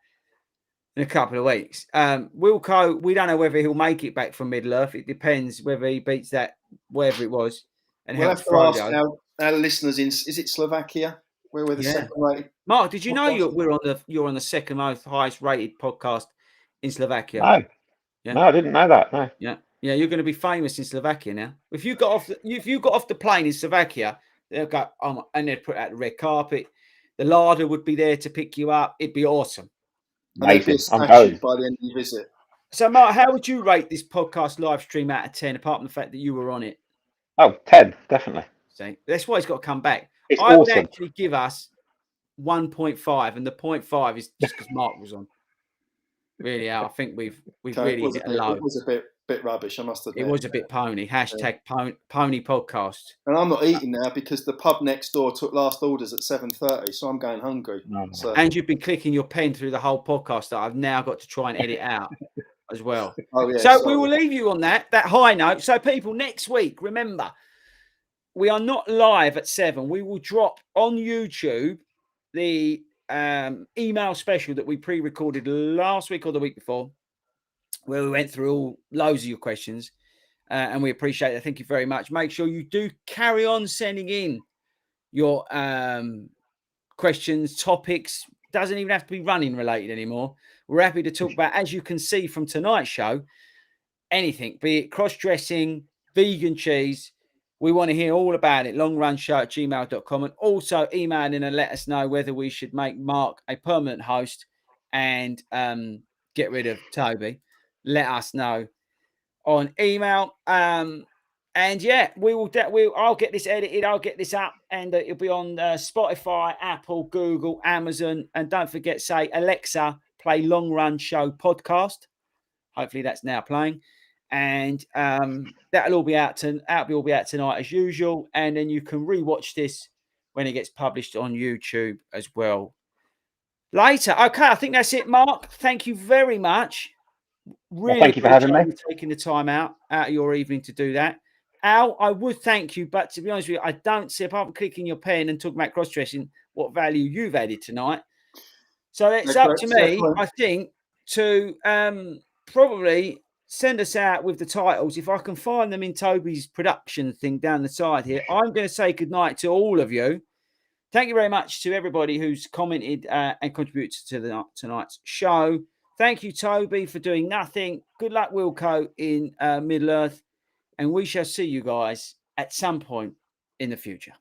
in a couple of weeks. Wilco, we don't know whether he'll make it back from Middle Earth. It depends whether he beats that, wherever it was. And we'll have to ask our listeners is it Slovakia? Where we're the second rated. Mark, did you know you're on the second most highest rated podcast in Slovakia? No. Yeah. No, I didn't know that. No. Yeah. Yeah, you're going to be famous in Slovakia now. If you got off the plane in Slovakia, they'll go, and they'd put out the red carpet. The larder would be there to pick you up. It'd be awesome. Amazing. I'm going by the end of your visit. So, Mark, how would you rate this podcast live stream out of 10, apart from the fact that you were on it? Oh, 10, definitely. See, that's why he's got to come back. It's I would awesome. actually give us 1.5, and the 0.5 is just because Mark was on. Really, I think we've really hit a low. It was a bit rubbish, I must admit. It was a bit pony. Hashtag pony podcast. And I'm not eating now because the pub next door took last orders at 7:30, so I'm going hungry. So. And you've been clicking your pen through the whole podcast that I've now got to try and edit out as well. Oh, yeah, so we will leave you on that high note. So people, next week, remember, we are not live at 7. We will drop on YouTube the email special that we pre-recorded last week or the week before, where we went through loads of your questions, and we appreciate it. Thank you very much. Make sure you do carry on sending in your questions, topics. Doesn't even have to be running related anymore. We're happy to talk about, as you can see from tonight's show, anything, be it cross-dressing, vegan cheese. We want to hear all about it. longrunshow@gmail.com, and also email in and let us know whether we should make Mark a permanent host and get rid of Toby. Let us know on email. And yeah, I'll get this edited. I'll get this up, and it'll be on Spotify, Apple, Google, Amazon, and don't forget, say Alexa, play Long Run Show podcast. Hopefully that's now playing. And that'll all be out tonight as usual. And then you can rewatch this when it gets published on YouTube as well later. Okay, I think that's it, Mark. Thank you very much. Really, thank you for having me. Taking the time out of your evening to do that. Al, I would thank you, but to be honest with you, I don't see, apart from clicking your pen and talking about cross-dressing, what value you've added tonight. So it's up to me, I think, to probably send us out with the titles. If I can find them in Toby's production thing down the side here, I'm going to say goodnight to all of you. Thank you very much to everybody who's commented and contributed to tonight's show. Thank you, Toby, for doing nothing. Good luck, Wilco, in Middle-earth. And we shall see you guys at some point in the future.